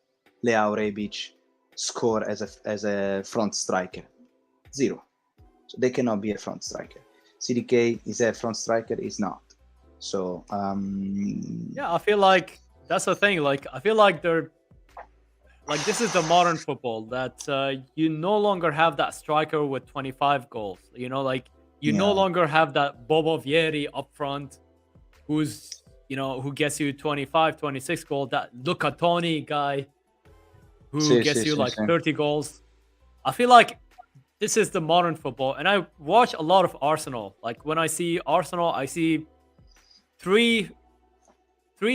Leao, Rebic score as a front striker? 0. So they cannot be a front striker. CDK is a front striker, is not. So, I feel like that's the thing. Like, I feel like this is the modern football that you no longer have that striker with 25 goals. No longer have that Bobo Vieri up front who's, who gets you 25, 26 goals. That Luca Toni guy who gets you 30 goals. I feel like this is the modern football. And I watch a lot of Arsenal. Like when I see Arsenal, I see three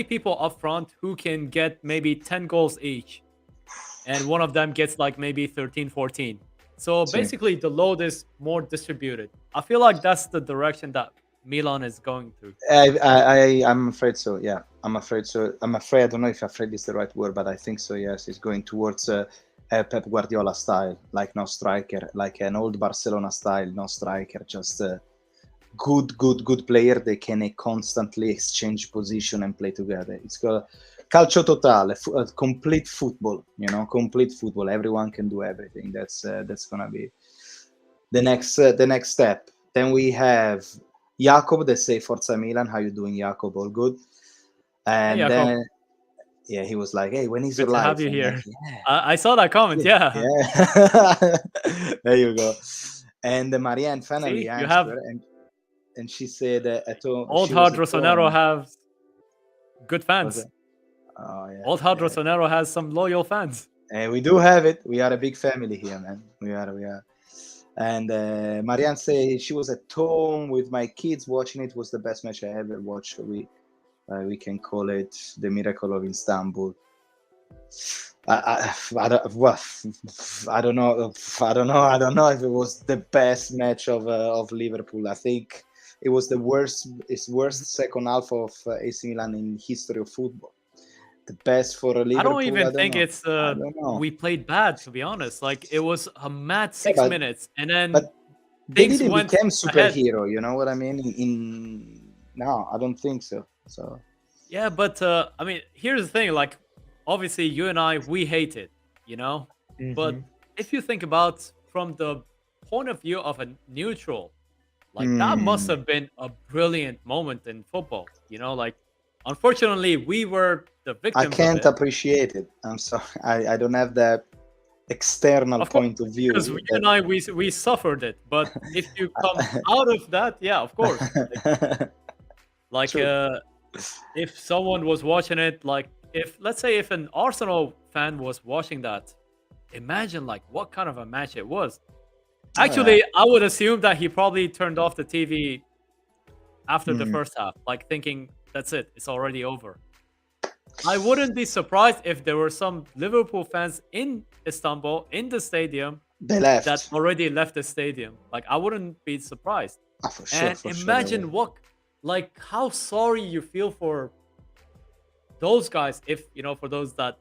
people up front who can get maybe 10 goals each, and one of them gets like maybe 13, 14. So Sì. basically, the load is more distributed. I feel like that's the direction that Milan is going through. I'm afraid so. Yeah, I'm afraid so. I'm afraid. I don't know if afraid is the right word, but I think so. Yes, it's going towards a Pep Guardiola style, like no striker, like an old Barcelona style, no striker, just a good player. They can constantly exchange position and play together. It's got calcio totale, complete football. You know, complete football. Everyone can do everything. That's gonna be the next step. Then we have Jacob, they say Forza Milan. How you doing, Jacob? All good? And Jacob. then yeah, he was like, "Hey, when is Good your to live?" have you I'm here. like, "Yeah, I saw that comment. Yeah. yeah." There you go. And Marianne finally See, you have answered, and she said, at home, Old she was Hard at Rossonero home. has good Was fans. it? Oh yeah, Old Hard yeah. Rossonero has some loyal fans. And we do have it. We are a big family here, man. We are. And Marianne say she was at home with my kids watching it. Was the best match I ever watched. We can call it the miracle of Istanbul. I don't know. I don't know if it was the best match of Liverpool. I think it was the worst second half of AC Milan in history of football. The best for Liverpool. I don't even I don't think know. it's I don't know. we played bad, to be honest. Like it was a mad Yeah, 6 minutes, and then but they things didn't went become ahead. superhero. You know what I mean? No, I don't think so. So Yeah, but I mean, here's the thing. Like, obviously, you and I, we hate it, you know. But if you think about from the point of view of a neutral, like that must have been a brilliant moment in football. You know, like unfortunately, we were the I victims of can't it. appreciate it. I'm sorry. I don't have that external Of course, point of view. because you and I, we suffered it. But if you come out of that, yeah, of course. Like True. if someone was watching it, like if let's say if an Arsenal fan was watching that, imagine like what kind of a match it was. Oh, yeah. Actually, I would assume that he probably turned off the TV after the Mm. first half, like thinking that's it, it's already over. I wouldn't be surprised if there were some Liverpool fans in Istanbul in the stadium They that left. already left the stadium. Like I wouldn't be surprised. For sure. And For sure. imagine what, like, how sorry you feel for those guys if, you know, for those that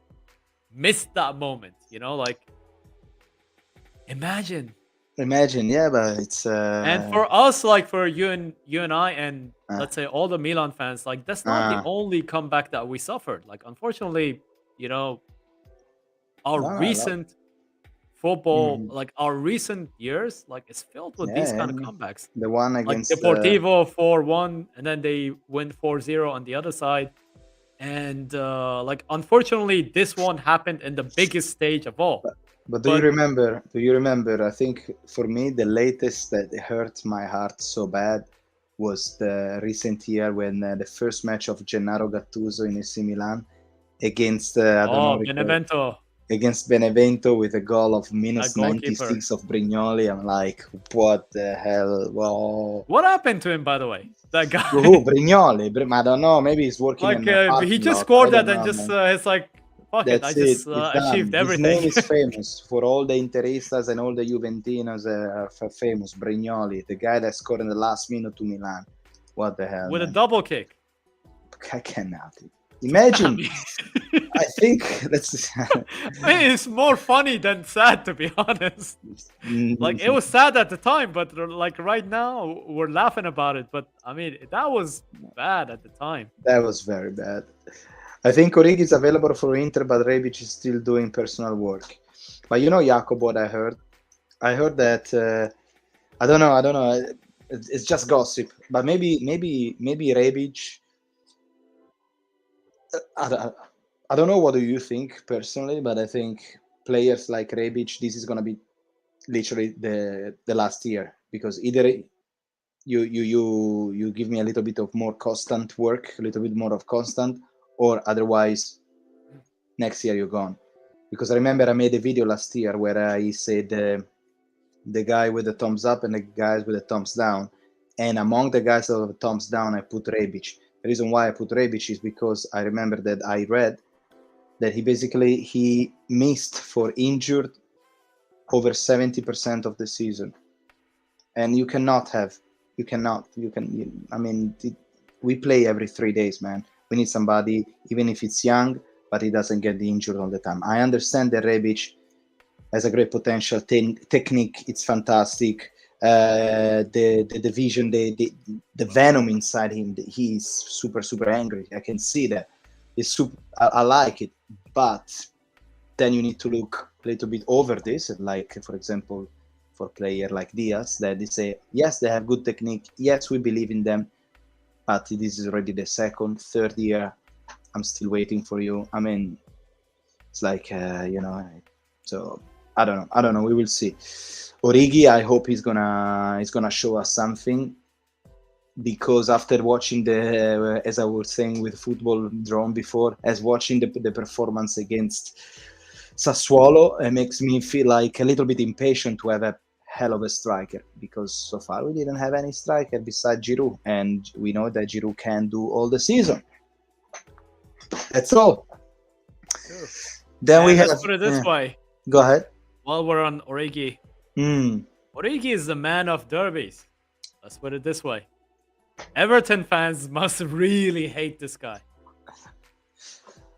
missed that moment, you know, like, imagine. Yeah, but it's. And for us, like, for you and I, and let's say all the Milan fans, like, that's not the only comeback that we suffered. Like, unfortunately, you know, our recent football, like our recent years, like it's filled with these kind of comebacks. The one Like against Deportivo 4-1, and then they win 4-0 on the other side. And like unfortunately, this one happened in the biggest stage of all. But do you remember? I think for me, the latest that hurt my heart so bad was the recent year when the first match of Gennaro Gattuso in AC Milan against I don't know, Benevento. Against Benevento with a goal of That goalkeeper. -96 of Brignoli. I'm like, what the hell? Whoa. What happened to him, by the way? That guy. Who? Brignoli? I don't know. Maybe he's working like in the parking he just lot. scored I don't that and know, just man. it's like, fuck it. I That's just it. It's achieved done. everything. His name is famous for all the Interistas and all the Juventinos are famous. Brignoli, the guy that scored in the last minute to Milan. What the hell? With man? a double kick. I cannot. Imagine. I think that's. I mean, it's more funny than sad, to be honest. Like it was sad at the time, but like right now we're laughing about it. But I mean, that was bad at the time. That was very bad. I think Origi is available for Inter, but Rebic is still doing personal work. But you know, Jacob, what I heard? I heard that I don't know. It's just gossip, but maybe Rebic. I don't know what do you think personally, but I think players like Rebic, this is gonna be literally the last year, because either you give me a little bit of more constant work, a little bit more of constant, or otherwise next year you're gone. Because I remember I made a video last year where I said the guy with the thumbs up and the guys with the thumbs down, and among the guys with the thumbs down I put Rebic. The reason why I put Rebic is because I remember that I read that he missed for injured over 70% of the season, and you cannot. We play every 3 days, man. We need somebody, even if it's young, but he doesn't get injured all the time. I understand that Rebic has a great potential, technique, it's fantastic. The vision, the venom inside him, he's super angry. I can see that. It's super. I like it, but then you need to look a little bit over this. Like, for example, for player like Diaz, that they say, yes, they have good technique. Yes, we believe in them, but this is already the second, third year. I'm still waiting for you. I mean, it's like, so I don't know. We will see. Origi, I hope he's gonna show us something, because after watching the, as I was saying with football drawn before, as watching the performance against Sassuolo, it makes me feel like a little bit impatient to have a hell of a striker, because so far we didn't have any striker besides Giroud, and we know that Giroud can do all the season. That's all. Sure. Then we let's have. put it this way. Go ahead. While we're on Origi, Origi is the man of derbies. Let's put it this way. Everton fans must really hate this guy.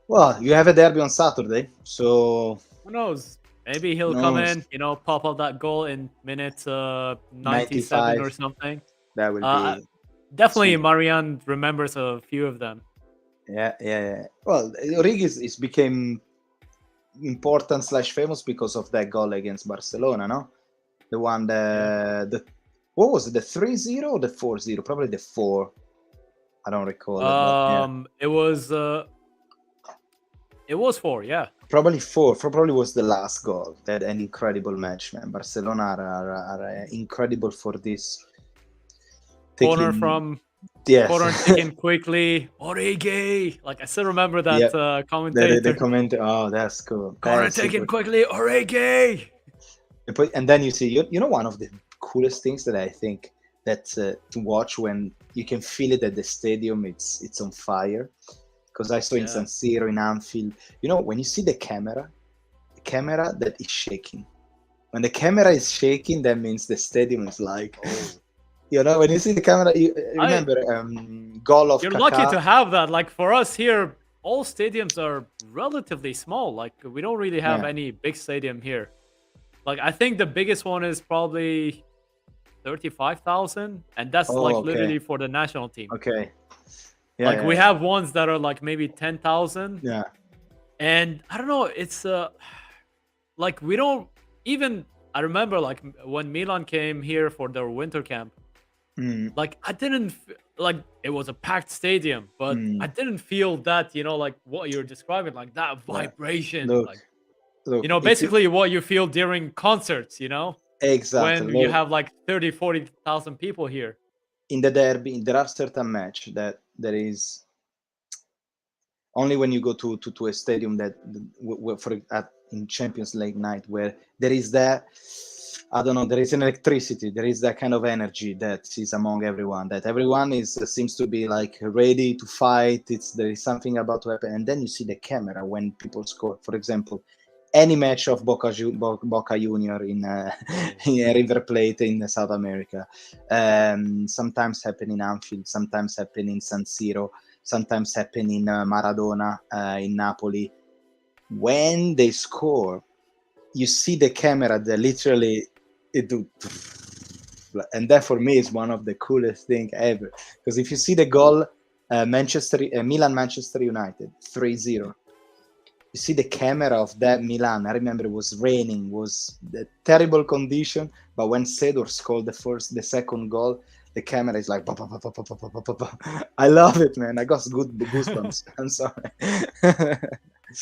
Well, you have a derby on Saturday, so who knows? Maybe he'll come in, pop up that goal in minute 97 or something. That will be definitely sweet. Marian remembers a few of them. Yeah. Well, Origi is became important / famous because of that goal against Barcelona, no? The one, the what was it, the 3-0 or the 4-0? Probably the 4. I don't recall. It was 4, yeah. Probably 4. Probably was the last goal. That an incredible match, man. Barcelona are incredible for this. Corner from. Yes. Corner taken quickly. Origi. Like, I still remember that commentator. The commentator. Oh, that's cool. Corner taken quickly. Origi. And then you see, one of the coolest things that I think that to watch, when you can feel it at the stadium, it's on fire. Because I saw in San Siro, in Anfield, when you see the camera that is shaking. When the camera is shaking, that means the stadium is like, when you see the camera, you remember goal of You're Kaká. Lucky to have that. Like, for us here, all stadiums are relatively small. Like, we don't really have any big stadium here. Like, I think the biggest one is probably 35,000, and that's literally for the national team. Okay. We have ones that are like maybe 10,000. Yeah. And I don't know, it's like, we don't even. I remember like when Milan came here for their winter camp. Like, I didn't like, it was a packed stadium, but I didn't feel that, like what you're describing, like that vibration. Look, basically what you feel during concerts, Exactly. When you have like 30,000-40,000 people here. In the derby, there are certain match that there is only when you go to a stadium that in Champions League night, where there is that, I don't know, there is an electricity, there is that kind of energy that is among everyone, that everyone seems to be like ready to fight. There is something about to happen, and then you see the camera when people score. For example, any match of Boca Junior in River Plate in South America, sometimes happen in Anfield, sometimes happen in San Siro, sometimes happen in Maradona in Napoli. When they score, you see the camera that literally it do, and that for me is one of the coolest thing ever. Because if you see the goal, Milan-Manchester United 3-0, you see the camera of that Milan. I remember it was raining, was the terrible condition, but when Sedor scored the second goal, the camera is like, I love it, man. I got good goosebumps. I'm sorry.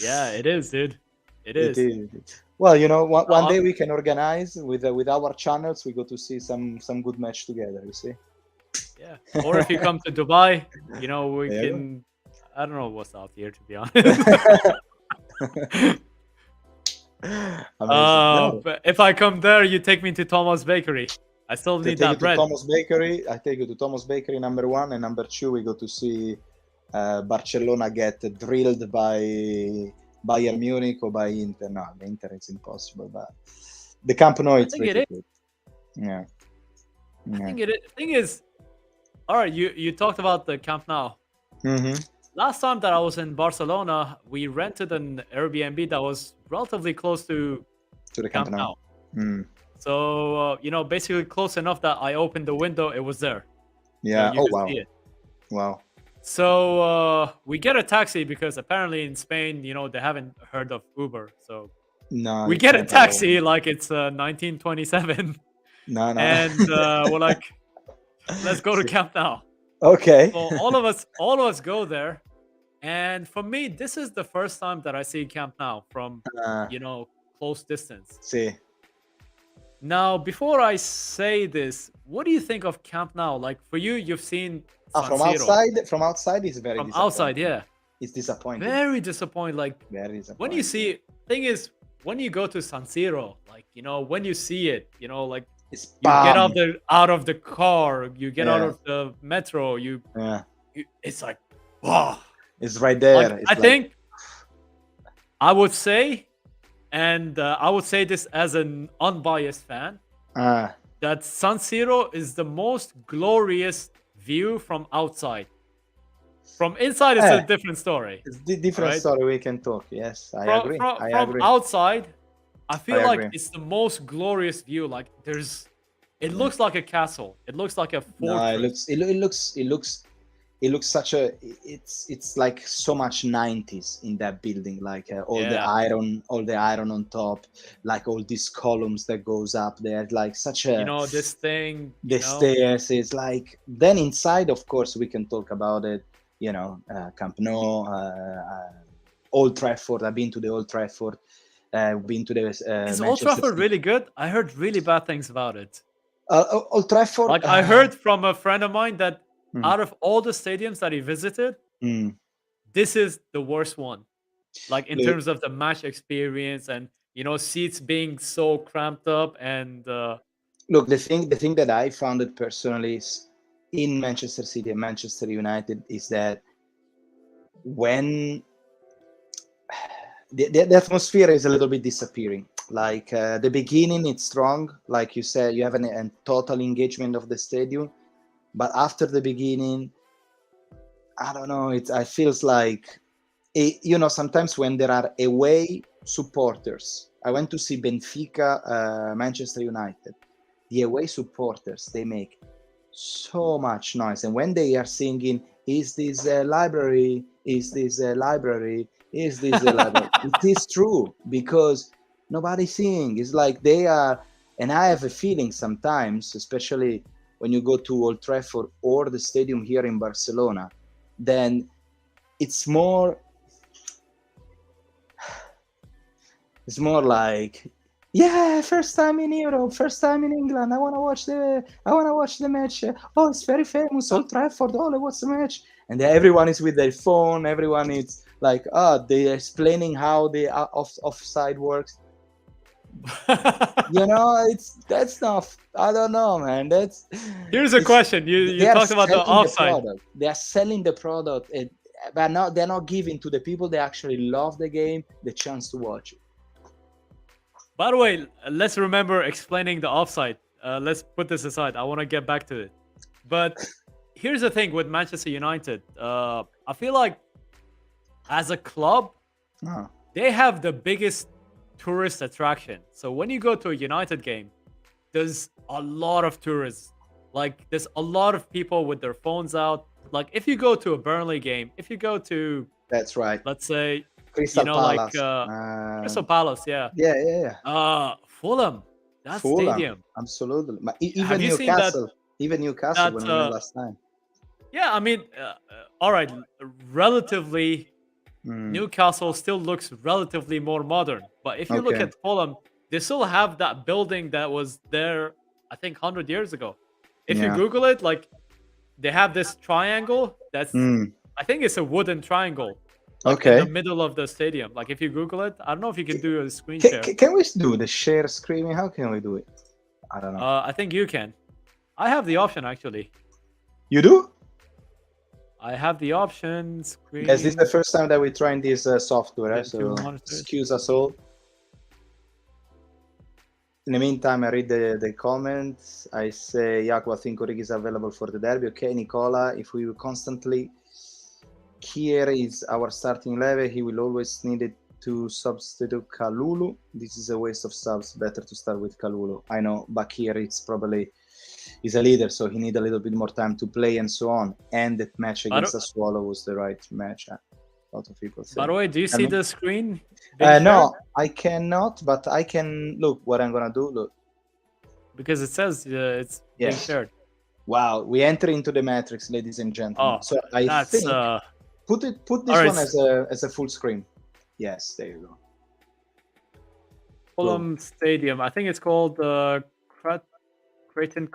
Yeah, it is, dude. It is. Well, one day we can organize with our channels. We go to see some good match together. You see? Yeah. Or if you come to Dubai, we can. I don't know what's out here, to be honest. But if I come there, you take me to Thomas Bakery. I still need that bread. Thomas Bakery. I take you to Thomas Bakery, number 1, and number 2, we go to see Barcelona get drilled by Bayern Munich or by Inter. No, the Inter is impossible, but The Camp Nou I it's think it pretty is. good. Yeah. I Yeah. think it is. Thing is, all right. You talked about the Camp Nou. Mm-hmm. Last time that I was in Barcelona, we rented an Airbnb that was relatively close to To the Camp Camp Nou. Nou. Mm. So basically close enough that I opened the window, it was there. Yeah. So you Oh could wow. see it. Wow. So we get a taxi because apparently in Spain, they haven't heard of Uber. So No, we you get a can't at all. taxi like it's 1927, No, no. and we're like, let's go to Camp Nou. Okay. So all of us go there, and for me, this is the first time that I see Camp Nou from Uh, close distance. see. Now, before I say this, what do you think of Camp Nou? Like for you, you've seen San From Siro. outside it's very From disappointing. outside, yeah, It's disappointing. very disappointed. Like Very disappointing. when you see, thing is, when you go to San Siro, like when you see it, like it's you get bam. out of the car, you get out Yeah. of the metro, Yeah. it's like, wow. It's right there. Like, It's I like, think I would say, and I would say this as an unbiased fan, that San Siro is the most glorious view from outside. From inside, it's a different story. it's the different right? story. We can talk. Yes, I From, agree. from, I from agree. outside, I feel I like agree. it's the most glorious view. Like it looks like a castle. It looks like a fortress. No, it looks such a. It's like so much 90s in that building. Like all the iron on top, like all these columns that goes up there. Like such a. This thing. The stairs is like. Then inside, of course, we can talk about it. Camp Nou, Old Trafford. I've been to the Old Trafford. Been to the. Is Old Trafford really good? I heard really bad things about it. Old Trafford. Like I heard from a friend of mine that out of all the stadiums that he visited, this is the worst one. Like in terms of the match experience and seats being so cramped up and. Look, the thing that I found it personally is in Manchester City and Manchester United is that when the atmosphere is a little bit disappearing. Like the beginning, it's strong. Like you said, you have a total engagement of the stadium. But after the beginning, I don't know. It feels like, sometimes when there are away supporters. I went to see Benfica, Manchester United. The away supporters, they make so much noise. And when they are singing, is this a library? Is this a library? Is this a library? It is true because nobody sings. It's like they are, and I have a feeling sometimes, especially when you go to Old Trafford or the stadium here in Barcelona, then it's more like, yeah, first time in Europe, first time in England. I want to watch the match. Oh, it's very famous, Old Trafford. Oh, what's the match? And everyone is with their phone. Everyone is like, they're explaining how the offside works. That's not. I don't know, man. Here's a question. You talked about the offside. They are selling the product, but they're not giving to the people that actually love the game the chance to watch it. By the way, let's remember explaining the offside. Let's put this aside. I want to get back to it. But here's the thing with Manchester United. I feel like as a club, they have the biggest tourist attraction. So when you go to a United game, there's a lot of tourists. Like there's a lot of people with their phones out. Like if you go to a Burnley game, if you go to, that's right, let's say Crystal Palace. Crystal Palace, yeah. Fulham, that stadium. Absolutely. Even Newcastle. Even Newcastle when we went last time. Yeah, I mean, all right, relatively, Newcastle still looks relatively more modern. But if you look at Fulham, they still have that building that was there, I think, 100 years ago. If you Google it, like, they have this triangle that's, I think it's a wooden triangle. Like in the middle of the stadium. Like if you Google it, I don't know if you can do a screen share. Can we do the share screening? How can we do it? I don't know. I think you can. I have the option actually. You do? I have the option. Screen. Yes, this is the first time that we're trying this software, so excuse us all. In the meantime, I read the comments. I say, Jacopo, I think Origi is available for the derby. Okay, Nicola, if we will constantly... Kier is our starting 11. He will always need it to substitute Kalulu. This is a waste of subs. Better to start with Kalulu. I know, but Kier is a leader, so he need a little bit more time to play and so on. And that match against Sassuolo was the right match. A lot of people say. By the way, do you see the screen? No, I cannot, but I can look what I'm gonna do. Look, because it says it's being shared. Wow, we enter into the matrix, ladies and gentlemen. So I think put this one as a full screen. Yes, there you go. Fulham Stadium. I think it's called Craven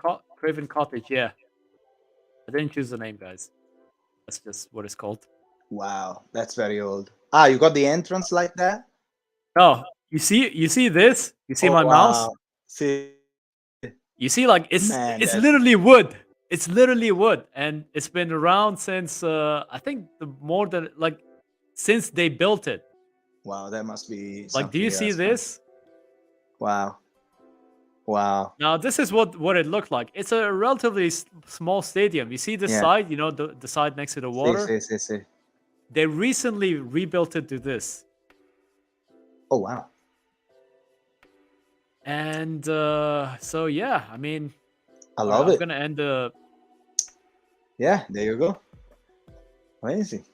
Cottage. Yeah, I didn't choose the name, guys. That's just what it's called. Wow, that's very old. Ah, you got the entrance like that? Oh, you see this? You see my mouse? See, you see, like it's literally wood. It's literally wood, and it's been around since I think since they built it. Wow, that must be like. Do you see this? Wow. Now this is what it looked like. It's a relatively small stadium. You see the side, you know, the side next to the water. See. They recently rebuilt it to this. Oh wow! And so yeah, I mean, I love it. I'm gonna end the. Yeah, there you go. Amazing,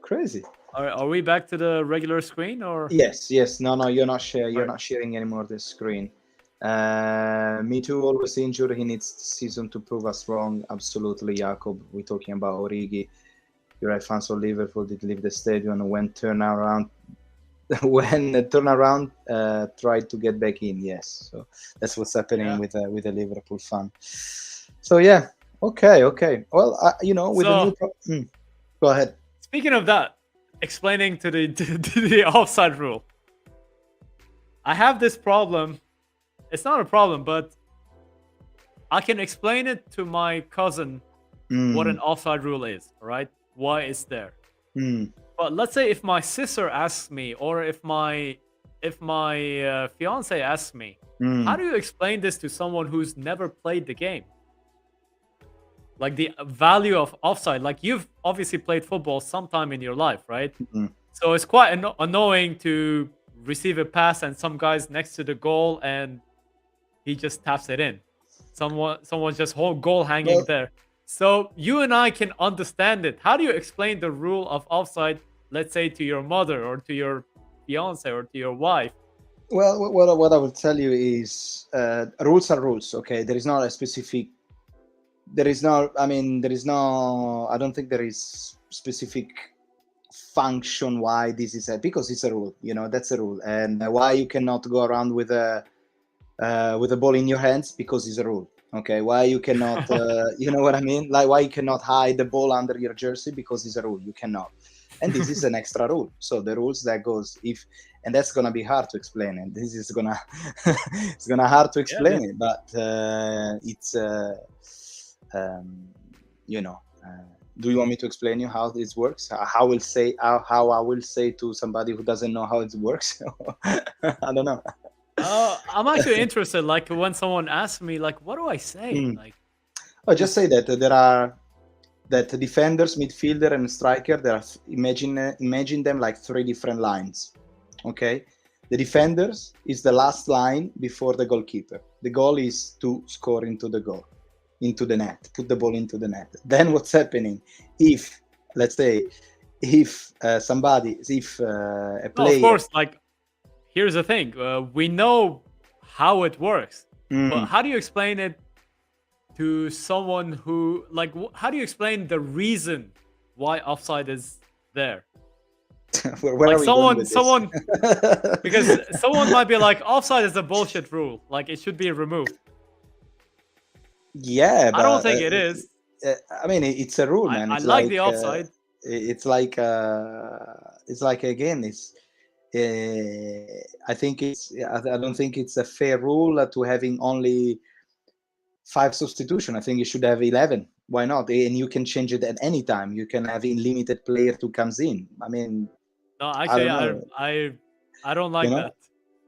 crazy. Are we back to the regular screen or? Yes. No, you're not sharing. You're not sharing anymore the screen. Me too. Always injured. He needs the season to prove us wrong. Absolutely, Jacob. We're talking about Origi. You're right. Fans of Liverpool did leave the stadium when turnaround tried to get back in. Yes, so that's what's happening with a Liverpool fan. So yeah, okay. Well, with the new go ahead. Speaking of that, explaining to the offside rule, I have this problem. It's not a problem, but I can explain it to my cousin what an offside rule is. All right, why it's there. But let's say if my sister asks me, or if my fiance asks me, how do you explain this to someone who's never played the game? Like the value of offside. Like you've obviously played football sometime in your life, right? So it's quite annoying to receive a pass and some guy's next to the goal and he just taps it in. Someone's just whole goal hanging there. So you and I can understand it. How do you explain the rule of offside, let's say, to your mother or to your fiance or to your wife? Well, what I will tell you is rules are rules. Okay, there is not a specific. I don't think there is specific function why this is because it's a rule. That's a rule, and why you cannot go around with a ball in your hands because it's a rule. Okay, why you cannot, you know what I mean? Like why you cannot hide the ball under your jersey because it's a rule. You cannot, and this is an extra rule. So the rules that goes and that's gonna be hard to explain. And this is gonna it's gonna hard to explain it, but it's do you want me to explain you how this works? How I will say to somebody who doesn't know how it works? I don't know. I'm actually interested. Like when someone asks me, like, what do I say? Just say that the defenders, midfielder, and striker. Imagine them like three different lines. Okay, the defenders is the last line before the goalkeeper. The goal is to score into the net, put the ball into the net. Then what's happening if, let's say, a player? Of course, like. Here's the thing. We know how it works. But how do you explain it to someone who, like, how do you explain the reason why offside is there? Where like someone because someone might be like, offside is a bullshit rule. Like, it should be removed. Yeah, but I don't think it is. I mean, it's a rule, man. I like the offside. It's like again, it's. I don't think it's a fair rule to having only 5 substitution. I think you should have 11. Why not? And you can change it at any time. You can have unlimited player who comes in. I mean, no, actually, I don't like that.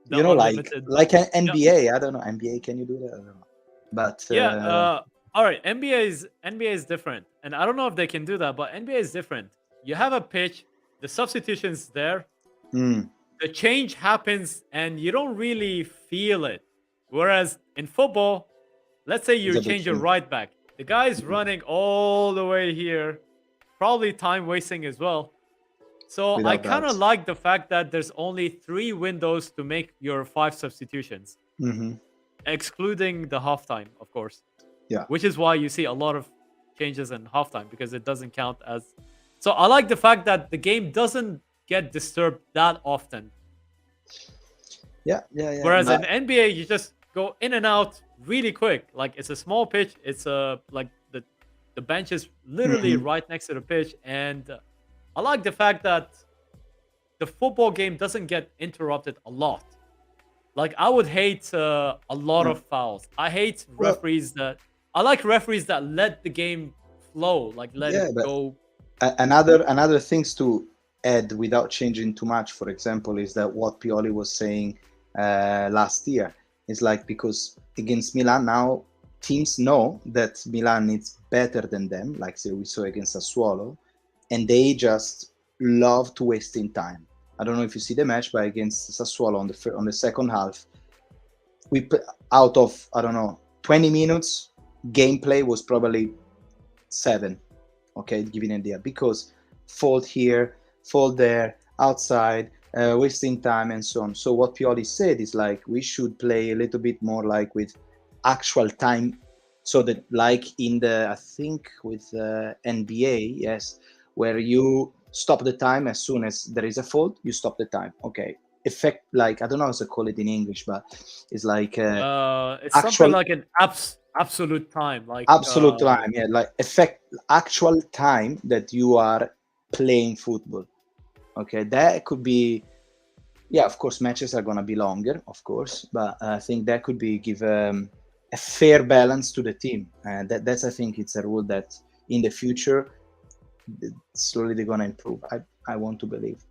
the you know, unlimited. like an NBA. I don't know. NBA, can you do that? I don't know. But Yeah. All right. NBA is different, and I don't know if they can do that, but NBA is different. You have a pitch, the substitution's there, mm, the change happens, and you don't really feel it. Whereas in football, let's say it's you a big change your thing. right back, the guy's Mhm. running all the way here, probably time wasting as well. So I Without kind of doubt. like the fact that there's only 3 windows to make your 5 substitutions, Hmm. excluding the halftime, of course. Yeah. Which is why you see a lot of changes in halftime because it doesn't count as. So I like the fact that the game doesn't get disturbed that often. Yeah. Yeah. Yeah. Whereas in But NBA, you just go in and out really quick. Like it's a small pitch. It's like the bench is literally mhm. right next to the pitch, and I like the fact that the football game doesn't get interrupted a lot. Like I would hate a lot Yeah. of fouls. I hate Well, referees that. I like referees that let the game flow, like let it yeah. But go. another things to add without changing too much, for example, is that what Pioli was saying last year is like, because against Milan now teams know that Milan is better than them, like say we saw against Sassuolo, and they just love to waste in time. I don't know if you see the match, but against Sassuolo on the second half, out of, I don't know, 20 minutes, gameplay was probably 7. Okay, giving an idea, because fault here, fault there, outside, wasting time and so on. So what Pioli said is like we should play a little bit more like with actual time, so that like in the, I think with NBA, yes, where you stop the time as soon as there is a fault, you stop the time. Okay, effect, like I don't know how to call it in English, but it's like It's something actual like an absolute time, like absolute time, yeah, like effect actual time that you are playing football. Okay, that could be, yeah, of course matches are gonna be longer, of course, but I think that could be give a fair balance to the team, and that's, I think it's a rule that in the future slowly they're gonna improve. I want to believe.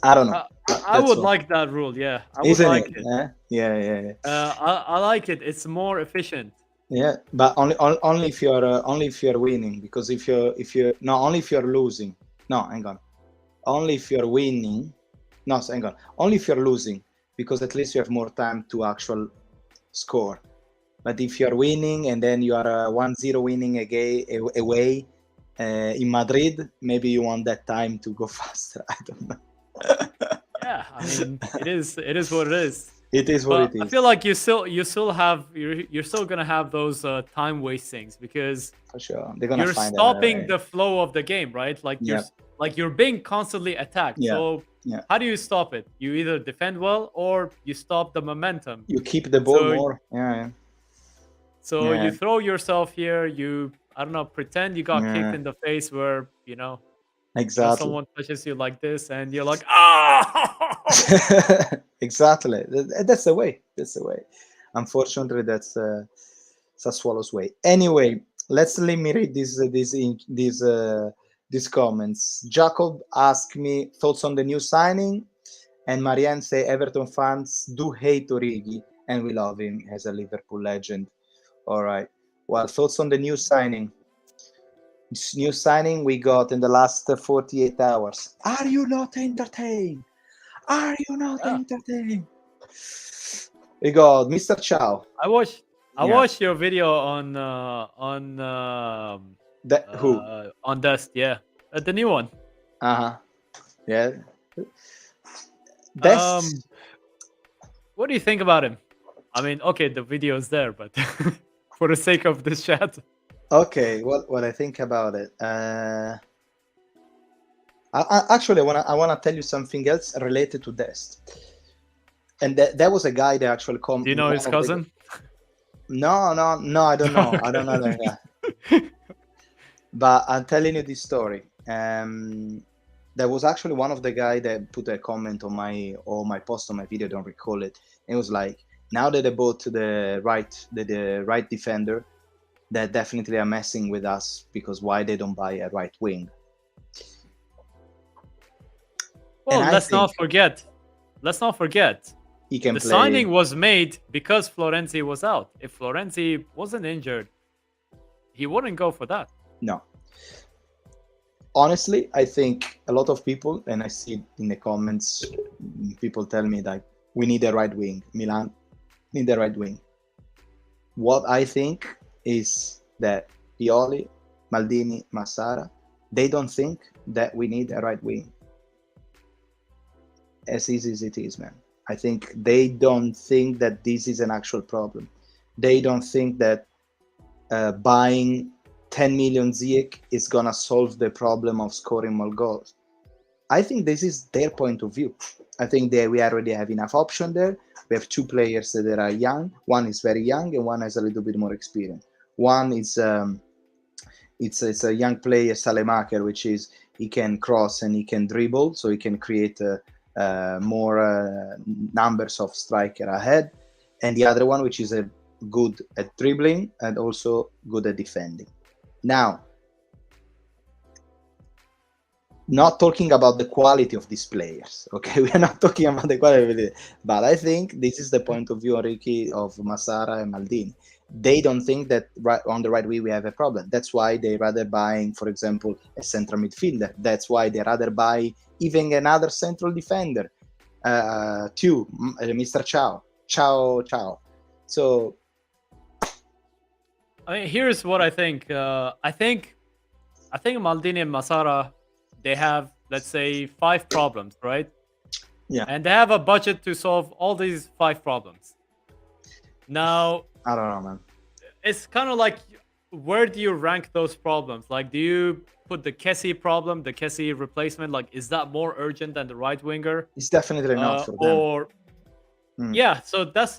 I don't know, but I that's would all, like that rule. Yeah, I would isn't like it? it. Yeah, yeah, yeah. I like it. It's more efficient. Yeah, but only if you're winning, because if you're no, only if you're losing. No, hang on. Only if you're winning. No, hang on. Only if you're losing, because at least you have more time to actual score. But if you're winning and then you are 1-0 winning away in Madrid, maybe you want that time to go faster. I don't know. Yeah, I mean, it is what it is. It is what But it I is. feel like you're still gonna have those time wastings because For sure. They're gonna you're find another stopping way. the flow of the game, right? Like Yeah. you're being constantly attacked. Yeah. So Yeah. how do you stop it? You either defend well or you stop the momentum. You keep the ball So more. Yeah. so Yeah. you throw yourself here. I don't know, pretend you got kicked Yeah. in the face where Exactly. someone touches you like this and you're like, ah. Exactly. That's the way. That's the way. Unfortunately, that's Sassuolo's way. Anyway, let me read these comments. Jacob asked me thoughts on the new signing, and Marianne say Everton fans do hate Origi, and we love him as a Liverpool legend. All right. Well, thoughts on the new signing. This new signing we got in the last 48 hours. Are you not entertained? Are you not Yeah. entertained? We got Mr. Chow. I Yeah. watched your video on Who? on Dust, yeah. The new one. Uh-huh. Yeah. Best. What do you think about him? I mean, okay, the video is there, but for the sake of this chat. Okay, what I think about it. Actually, I wanna tell you something else related to Dest. And that was a guy that actually Do you know his cousin? No, I don't know. I don't know that guy. But I'm telling you this story. There was actually one of the guy that put a comment on my post on my video. Don't recall it. It was like, now that they bought the right defender, they definitely are messing with us, because why they don't buy a right wing? Well, And let's not forget. he can The play. signing was made because Florenzi was out. If Florenzi wasn't injured, he wouldn't go for that. No. Honestly, I think a lot of people, and I see in the comments, people tell me that we need a right wing. Milan need a right wing. What I think is that Pioli, Maldini, Massara, they don't think that we need a right wing. As easy as it is, man. I think they don't think that this is an actual problem. They don't think that buying 10 million Ziyech is gonna solve the problem of scoring more goals. I think this is their point of view. I think that we already have enough option there. We have two players that are young. One is very young, and one has a little bit more experience. One is it's a young player, Salemaker, which is he can cross and he can dribble, so he can create more numbers of striker ahead. And the other one, which is a good at dribbling and also good at defending. Now, not talking about the quality of these players, okay? We are not talking about the quality, but I think this is the point of view, Ricky, of Massara and Maldini. They don't think that on the right way we have a problem. That's why they rather buying, for example, a central midfielder. That's why they rather buy even another central defender, Mr. Ciao. So, I mean, here's what I think. I think Maldini and Massara, they have, let's say, 5 problems, right? Yeah. And they have a budget to solve all these 5 problems. Now, I don't know, man. It's kind of like, where do you rank those problems? Like, do you put the Kessie problem, the Kessie replacement, like, is that more urgent than the right winger? It's definitely not for them. Or, yeah, so that's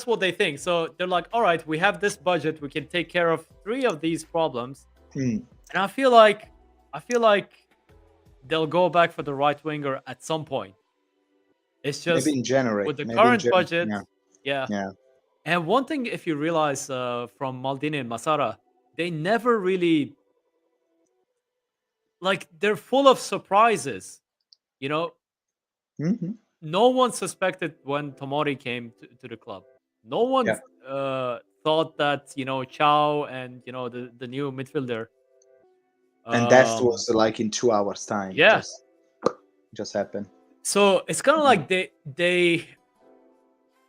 what they think. So they're like, all right, we have this budget, we can take care of 3 of these problems. And I feel like they'll go back for the right winger at some point. It's just maybe in January with the current budget. Yeah. Yeah. And one thing, if you realize from Maldini and Massara, they never really, like, they're full of surprises. You know, no one suspected when Tomori came to the club. No one thought that, you know, Chow and, you know, the new midfielder. And that was like in 2 hours' time. Yeah. Just happened. So it's kind of like they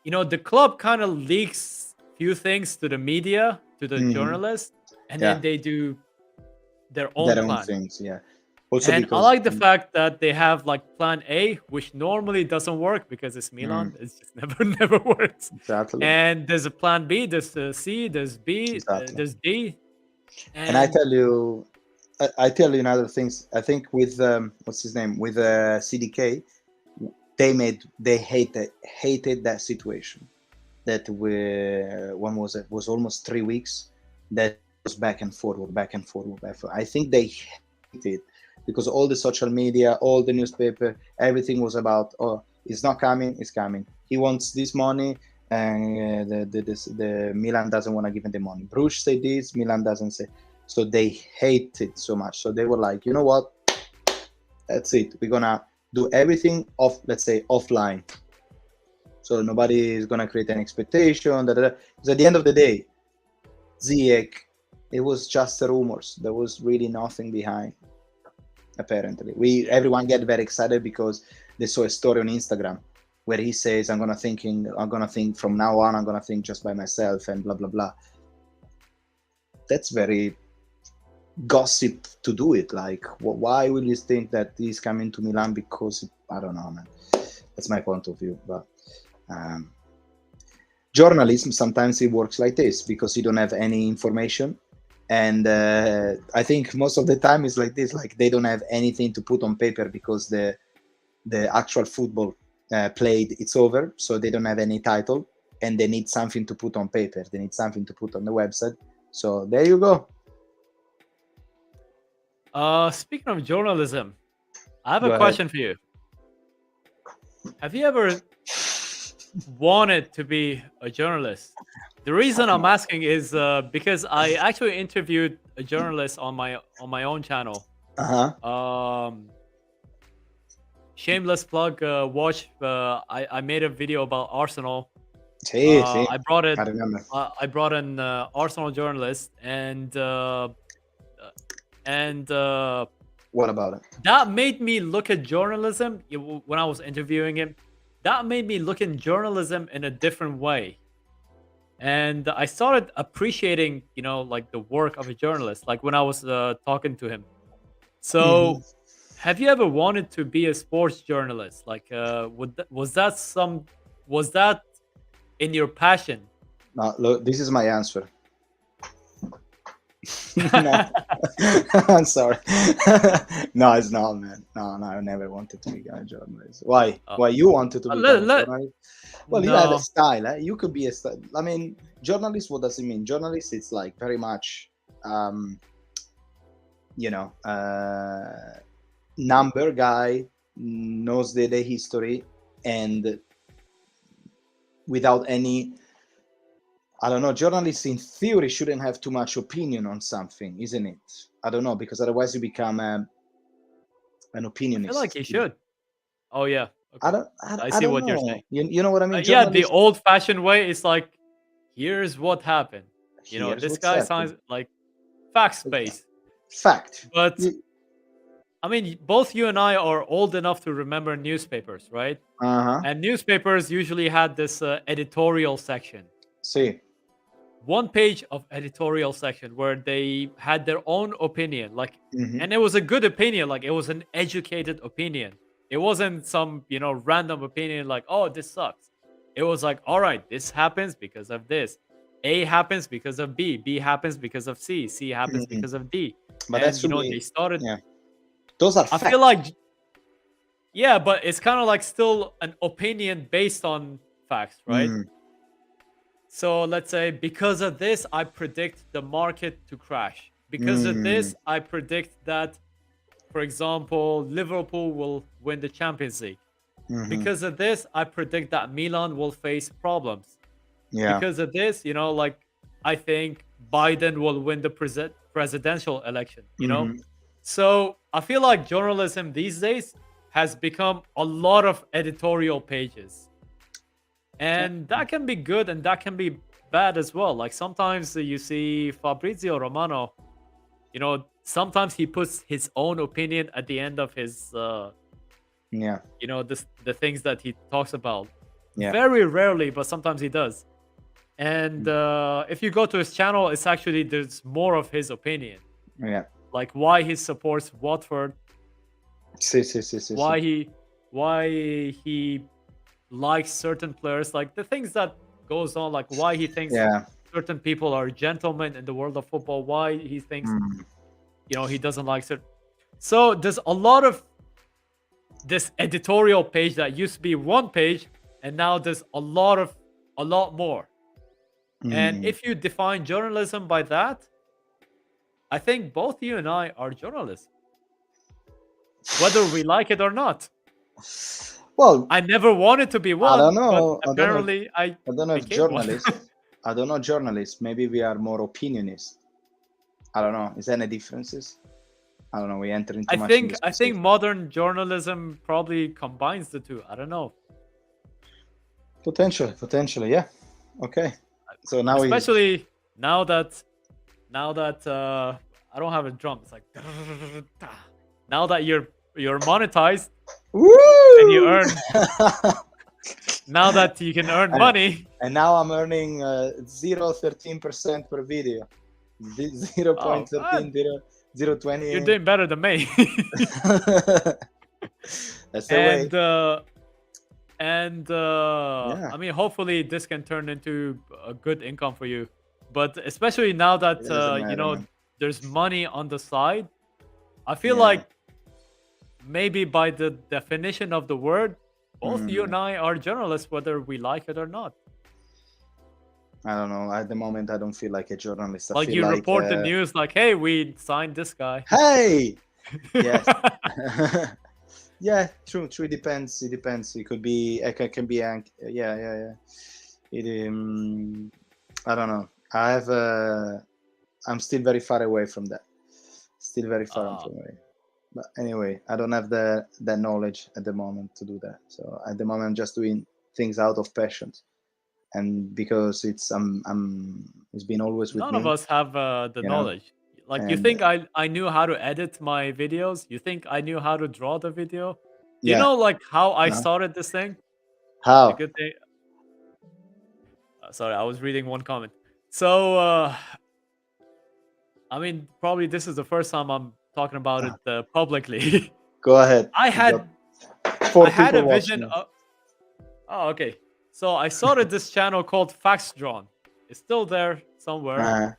you know, the club kind of leaks few things to the media, to the journalists, and then they do their own plan. Things, yeah. Also, and I like the fact that they have like plan A, which normally doesn't work because it's Milan. It's just never works. Exactly. And there's a plan B, there's a C, there's B, there's D. And I tell you another things. I think with what's his name, with CDK, they hated that situation. That when was it? Was almost 3 weeks. That was back and forward. I think they hated it because all the social media, all the newspaper, everything was about, oh, it's not coming, it's coming. He wants this money, and the Milan doesn't want to give him the money. Bruges say this, Milan doesn't say. So they hate it so much. So they were like, you know what? That's it. We're gonna do everything let's say offline. So nobody is gonna create an expectation. Because at the end of the day, Ziyech, it was just rumors. There was really nothing behind. Apparently, everyone get very excited because they saw a story on Instagram where he says, I'm gonna think from now on, I'm gonna think just by myself and blah blah blah. That's very gossip to do it. Like, why will you think that he's coming to Milan? Because I don't know, man. That's my point of view. But journalism, sometimes it works like this because you don't have any information. And I think most of the time it's like this, like they don't have anything to put on paper because the actual football played, it's over. So they don't have any title and they need something to put on paper. They need something to put on the website. So there you go. Speaking of journalism, I have a question for you. Have you ever wanted to be a journalist? The reason I'm asking is because I actually interviewed a journalist on my own channel. shameless plug. Watch. I made a video about Arsenal. See, see, I brought it. I remember. I brought an Arsenal journalist, and What about it? that made me look at journalism when I was interviewing him. That made me look at journalism in a different way, and I started appreciating, like the work of a journalist. Like when I was talking to him. Mhm. So, have you ever wanted to be a sports journalist? Like, was that in your passion? No, look, this is my answer. No. I'm sorry. No, it's not, man. No, I never wanted to become a journalist. Why? Oh. Why you wanted to become a journalist? Well, you have a No. style. Eh? You could be a style. I mean, journalist. What does it mean? Journalist. It's like very much, you know, number guy, knows the history, and without any, I don't know, journalists in theory shouldn't have too much opinion on something, isn't it? I don't know, because otherwise you become an I opinionist. feel like you should. Oh yeah. I Okay. don't, I I see don't what you're know. saying. You know what I mean? Yeah, the Journalists, old-fashioned way is like, here's what happened. here's This what's guy happening. sounds like facts-based. Fact. But You- I mean, both you and I are old enough to remember newspapers, right? Uh-huh. And newspapers usually had this editorial section. See. One page of editorial section where they had their own opinion, like, Mhm. and it was a good opinion, like it was an educated opinion. It wasn't some, random opinion like, oh, this sucks. It was like, all right, this happens because of this. A happens because of B. B happens because of C. C happens Mhm. because of D. But that And should they be, started. yeah. Those are I facts. feel like, yeah, but it's kind of like still an opinion based on facts, right? Mm. So let's say because of this, I predict the market to crash. Because of this, I predict that, for example, Liverpool will win the Champions League. Mhm. Because of this, I predict that Milan will face problems. Yeah. Because of this, like I think Biden will win the presidential election, Mhm. So I feel like journalism these days has become a lot of editorial pages. And that can be good and that can be bad as well. Like sometimes you see Fabrizio Romano, sometimes he puts his own opinion at the end of his, Yeah. the things that he talks about. Yeah. Very rarely, but sometimes he does. And if you go to his channel, it's actually, there's more of his opinion. Yeah. Like why he supports Watford, See. why he likes certain players, like the things that goes on, like why he thinks Yeah. certain people are gentlemen in the world of football, why he thinks Mm. he doesn't like certain. So there's a lot of this editorial page that used to be one page, and now there's a lot more. And Mm. if you define journalism by that, I think both you and I are journalists, whether we like it or not. Well, I never wanted to be one, I don't know. but apparently I don't know if became one. journalists. I don't know journalists. Maybe we are more opinionists. I don't know. Is there any differences? I don't know. We enter into I much. think modern journalism probably combines the two. I don't know. Potentially, yeah. Okay. So now especially now that I don't have a drum. It's like now that you're monetized. Woo! And you earn. Now that you can earn money. And now I'm earning 0.13% per video. 0.13, 0.20. You're doing better than me. That's the way. Yeah. I mean, hopefully this can turn into a good income for you. But especially now that matter, there's money on the side, I feel like maybe by the definition of the word, both you and I are journalists, whether we like it or not. I don't know. At the moment, I don't feel like a journalist. Like you report the news, like, "Hey, we signed this guy." Hey, yes, yeah, true. It depends. It depends. It could be. It can be. Yeah. It. I don't know. I'm still very far away from that. Still very far away. But anyway, I don't have the knowledge at the moment to do that. So at the moment, I'm just doing things out of passion, and because it's been always with None of me, us have the you know. knowledge. Like, you And think I knew how to edit my videos? You think I knew how to draw the video? Do you yeah, know like how I uh, started this thing? It's a how? good thing. Sorry, I was reading one comment. So, I mean, probably this is the first time I'm talking about Uh, it publicly. Go ahead. I You got had four I had people a vision watching. of. Oh, okay. So I started this channel called Facts Drawn. It's still there somewhere, Uh,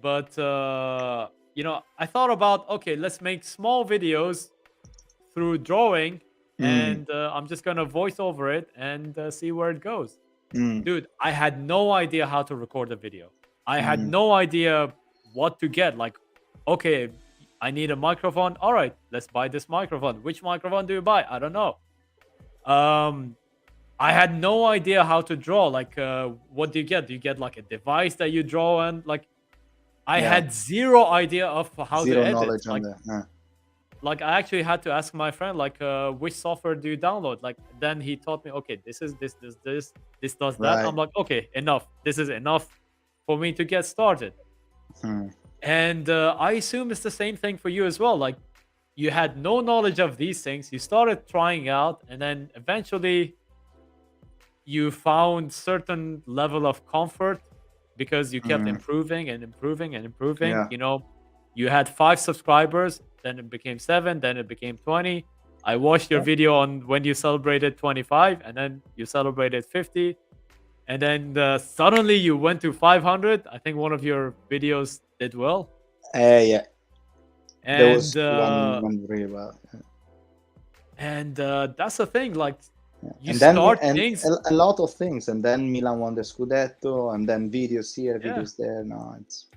but I thought about, okay, let's make small videos through drawing, mm, and I'm just gonna voice over it and see where it goes. mm, Dude, I had no idea how to record a video. I had mm, no idea what to get. Like, okay, I need a microphone. All right, let's buy this microphone. Which microphone do you buy? I don't know. Um, I had no idea how to draw. Like, what do you get? Do you get like a device that you draw and like? I yeah. had zero idea of how to Zero edit. knowledge on the. Like I actually had to ask my friend, like, which software do you download? Like, then he taught me, okay, this is this does that. Right. I'm like, okay, enough. This is enough for me to get started. Hmm. And I assume it's the same thing for you as well. Like, you had no knowledge of these things. You started trying out, and then eventually you found certain level of comfort because you kept Mm, improving and improving and improving. yeah. You had 5 subscribers, then it became 7, then it became 20. I watched your Yeah. video on when you celebrated 25, and then you celebrated 50, and then suddenly you went to 500. I think one of your videos did well, Yeah. There and was one really well. that's the thing. Like, Yeah. you And then start and things. a lot of things, and then Milan won the Scudetto, and then videos here, Yeah. videos there. No, it's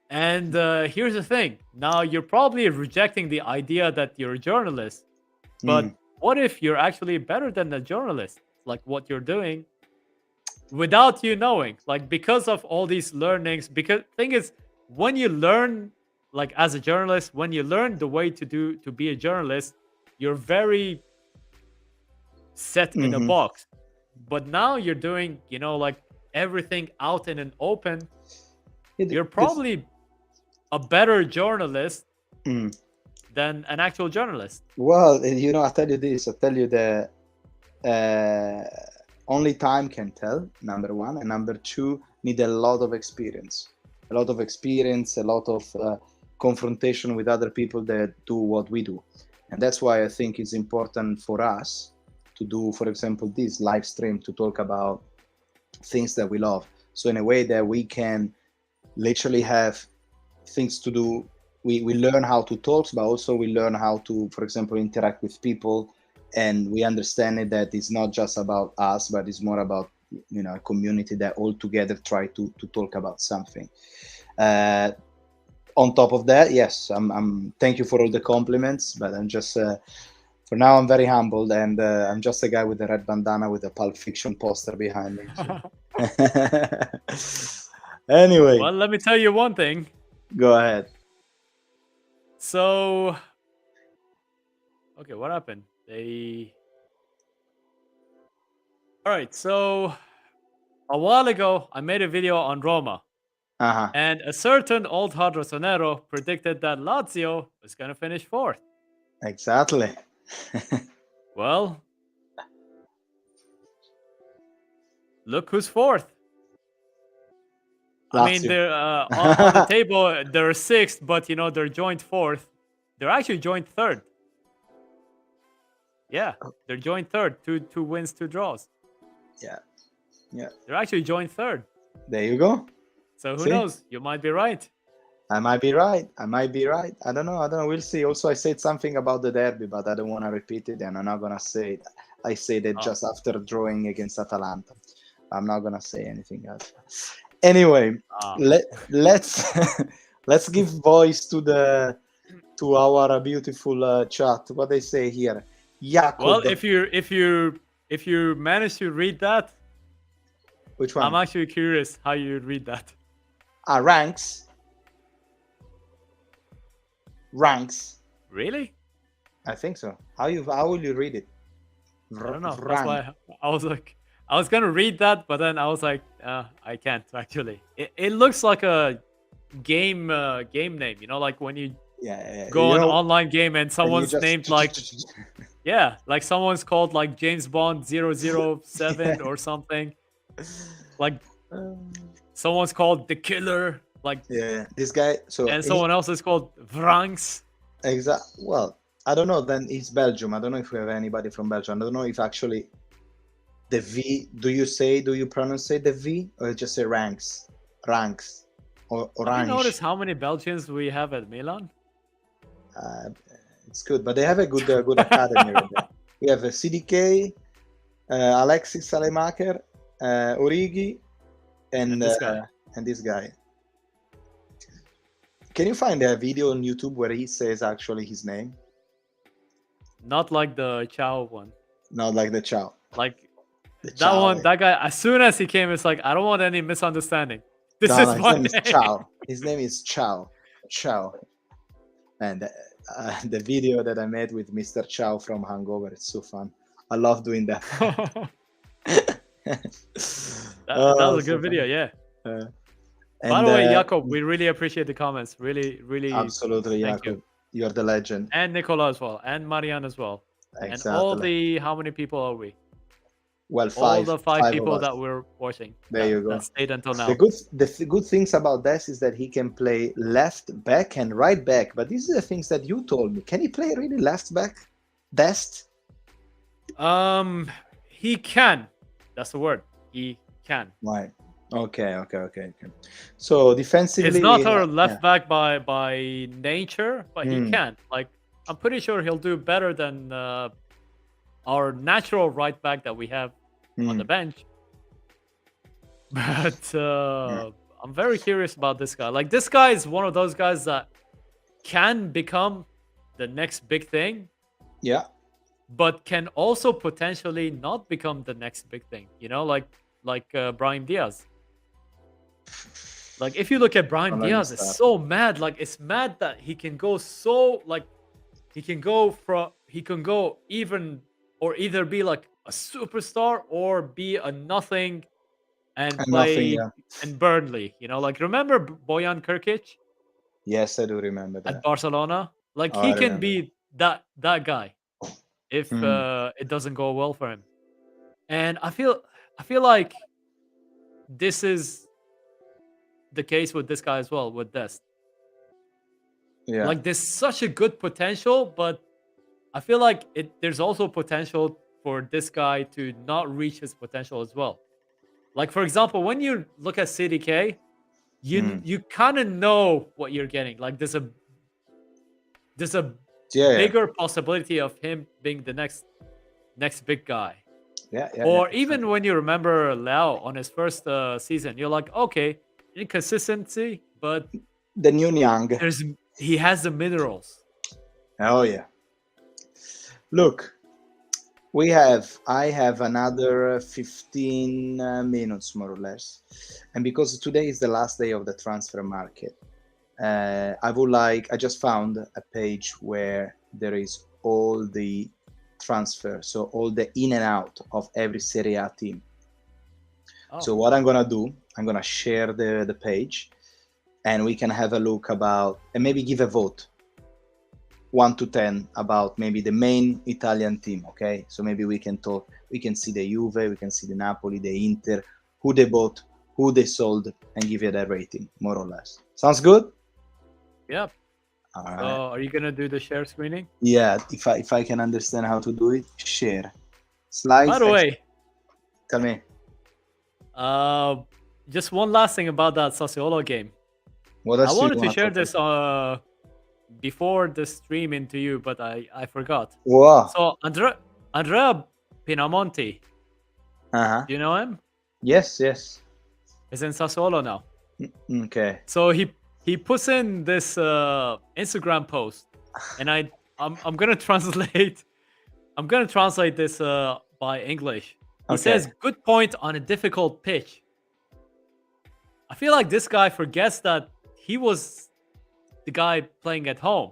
And here's the thing. Now you're probably rejecting the idea that you're a journalist, but mm, what if you're actually better than a journalist? Like what you're doing without you knowing, like because of all these learnings. Because thing is, when you learn, like as a journalist, when you learn the way to be a journalist, you're very set in a mhm. box. But now you're doing, like everything out in an open. You're This, probably a better journalist mm. than an actual journalist. Well, I tell you this. I tell you that only time can tell. Number one, and number two, need a lot of experience, a lot of confrontation with other people that do what we do, and that's why I think it's important for us to do, for example, this live stream to talk about things that we love. So in a way that we can literally have things to do. We learn how to talk, but also we learn how to, for example, interact with people, and we understand it that it's not just about us, but it's more about a community that all together try to talk about something. On top of that, yes, I'm thank you for all the compliments, but I'm just for now I'm very humbled, and I'm just a guy with a red bandana with a Pulp Fiction poster behind me. So. Anyway, Well, let me tell you one thing. go ahead. So, okay, what happened? All right, so a while ago, I made a video on Roma, Uh-huh. and a certain old hard Rossonero predicted that Lazio was going to finish 4th. Exactly. Well, look who's 4th. I mean, Lazio. they're on the table, they're 6th, but they're joint 4th. They're actually joint 3rd. Yeah, they're joint 3rd. Two wins, 2 draws. Yeah. They're actually joint 3rd. There you go. So who See? knows? You might be right. I might be right. I don't know. We'll see. Also, I said something about the derby, but I don't want to repeat it, and I'm not gonna say it. I said it just after drawing against Atalanta. I'm not gonna say anything else. Anyway, let's let's give voice to our beautiful chat. What they say here, Jakob. Well, if you manage to read that, which one? I'm actually curious how you read that. Ranks. Really? I think so. How will you read it? I don't know. That's Vrang. why I was like, I was gonna read that, but then I was like, I can't actually. It looks like a game name, you know, like when you Yeah. go You on know, online game and and you someone's just named like, yeah, like someone's called like James Bond 007 or something. Like someone's called the Killer, like, yeah. This guy. So and someone else is called Vranks. Well, I don't know. Then it's Belgium. I don't know if we have anybody from Belgium. I don't know if actually the V. Do you pronounce the V or just say ranks, or Have you orange? noticed how many Belgians we have at Milan? It's good, but they have a good academy right there. We have CDK, Alexis Salemaker, Origi, and this guy. Can you find a video on YouTube where he says actually his name? Not like the Chow one. Not like the Chow. Like The that Chow, one, that guy. As soon as he came, it's like I don't want any misunderstanding. This No, is his my name name. is Chow. His name is Chow. And the video that I made with Mr. Chow from Hangover, it's so fun. I love doing that. That was a good video, yeah. By the way, Jakob, we really appreciate the comments. Really, really. Absolutely, thank Jakob. you. You're the legend. And Nicola as well, and Marianne as well. Exactly. And all the, how many people are we? Well, all the five people of us. that we're watching. There you go. That stayed until now. The good things about this is that he can play left back and right back. But these are the things that you told me. Can he play really left back? Best? He can. That's the word. He can. Right. Okay. So defensively, he's not our left back by nature, but he can. Like, I'm pretty sure he'll do better than our natural right back that we have on the bench. But I'm very curious about this guy. Like, this guy is one of those guys that can become the next big thing. Yeah. But can also potentially not become the next big thing. You know, like Brahim Diaz. Like, if you look at Brahim Diaz, it's so mad. Like, it's mad that he can go so, like, he can go even, or either be like a superstar or be a nothing and play in Burnley. You know, like, remember Bojan Krkic? Yes, I do remember that. At Barcelona? Like, he can be that guy if it doesn't go well for him. And I feel like this is the case with this guy as well, with Dest. Yeah. Like, there's such a good potential, but I feel like there's also potential for this guy to not reach his potential as well. Like, for example, when you look at CDK, you kind of know what you're getting. Like, there's a bigger possibility of him being the next big guy. Or even when you remember Lau on his first season, you're like, okay, inconsistency, but the new Nyang. He has the minerals. Oh yeah. Look, I have another 15 minutes more or less, and because today is the last day of the transfer market, I just found a page where there is all the transfer, so all the in and out of every Serie A team. So what I'm gonna do, I'm gonna share the page, and we can have a look about, and maybe give a vote 1 to 10 about maybe the main Italian team. Okay, so maybe we can talk, we can see the Juve, we can see the Napoli, the Inter, who they bought, who they sold, and give you that rating, more or less. Sounds good? Yep. All right. So are you gonna do the share screening? Yeah, if I can understand how to do it, share. Slides. By the way, tell me. Just one last thing about that Sassuolo game. What else I wanted to share this before the stream into you, but I forgot. Wow. So Andrea Pinamonti. Uh-huh. Do you know him? Yes. He's in Sassuolo now. Okay. So he puts in this Instagram post, and I'm gonna translate. I'm gonna translate this by English. He says, "Good point on a difficult pitch." I feel like this guy forgets that he was the guy playing at home.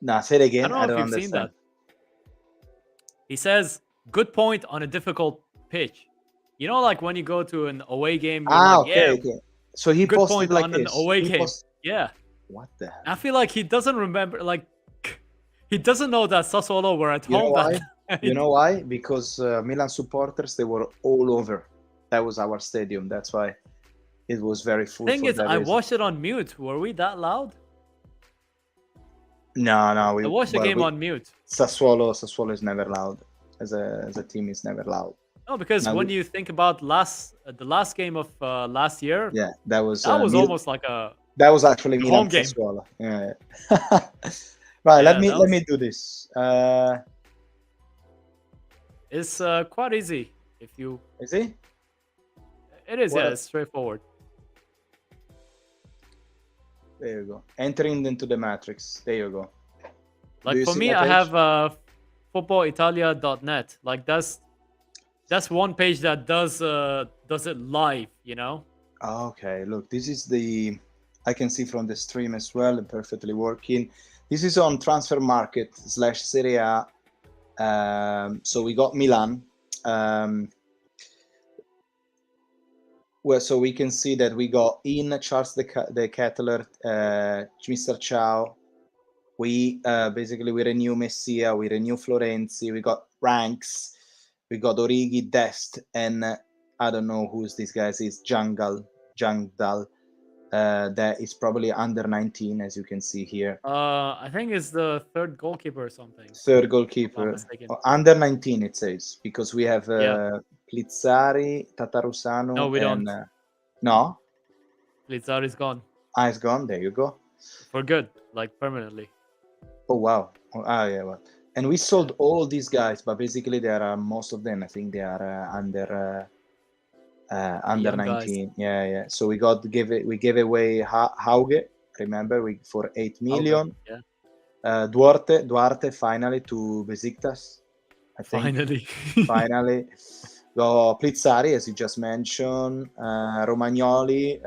Nah, say it I again. don't I know don't if you've seen understand. that. He says, "Good point on a difficult pitch." You know, like when you go to an away game, you're like, Okay, "Yeah, okay. So he good posted point like on an this. away He game." post. Yeah, What the hell? I feel like he doesn't remember. Like, he doesn't know that Sassuolo were at You know home why? that You night. know why? Because Milan supporters, they were all over. That was our stadium. That's why it was very full Thing for is, that I reason. watched it on mute. Were we that loud? No, no. I watched the game on mute. Sassuolo is never loud. As a team, is never loud. No, because Now when we, you think about the last game of last year, yeah, that was almost like a that was actually Milan home game. Sassuolo. Yeah. Right. Yeah, Let me do this. it's quite easy if you. Is it? It is, What? yeah, it's straightforward. There you go. Entering into the matrix. There you go. Do Like you for see me, my I page? have footballitalia.net. Like that's one page that does it live, you know. Okay, look, this is the I can see from the stream as well, perfectly working. This is on transfer market / Serie A. So we got Milan. Well, so we can see that we got in Charles the Kettler, Mr. Ciao. We basically we renew Messia, we renew Florenzi, we got Ranks, we got Origi, Dest, and I don't know who's this guy is, Jangdal. That is probably under 19, as you can see here. I think it's the third goalkeeper or something. Third if I'm goalkeeper. not mistaken. Under 19, it says, because we have Yeah. Plizzari, Tatarusanu, No, we and don't. no? Lizzari's gone Ah, it's gone. There you go. for good, like permanently. Oh, wow. Yeah, well. And we sold all these guys, but basically there are most of them. I think they are under Young 19. guys. Yeah. So we gave away Hauge. Remember, for 8 Okay, million. yeah. Duarte finally to Besiktas. I think Finally. finally. Go Plizzari, as you just mentioned. Romagnoli,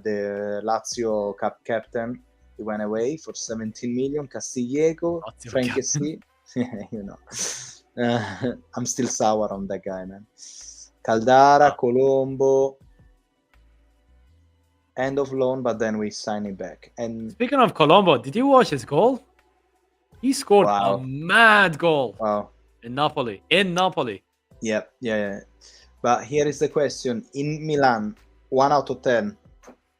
the Lazio captain. He went away for 17 million. Castillejo, Lazio Frankesi. You know, I'm still sour on that guy, man. Caldara, Colombo, end of loan, but then we sign it back. And Speaking of Colombo, did you watch his goal? He scored a mad goal. Wow. In Napoli. In Napoli. Yep. Yeah. But here is the question: in Milan, 1 out of 10,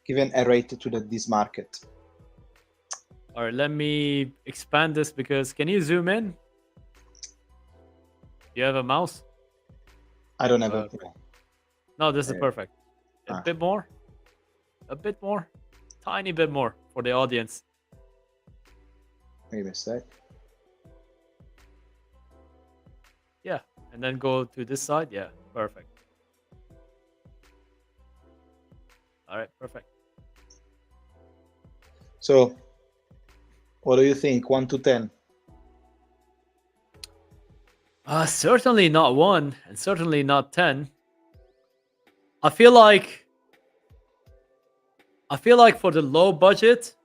given a rate to this market. All right, let me expand this because can you zoom in? You have a mouse? I don't have a. No, this is perfect. A bit more. A bit more. Tiny bit more for the audience. Maybe a sec. Yeah, and then go to this side. Yeah, perfect. All right, perfect. So, what do you think? 1 to 10? Certainly not 1, and certainly not 10. I feel like for the low budget,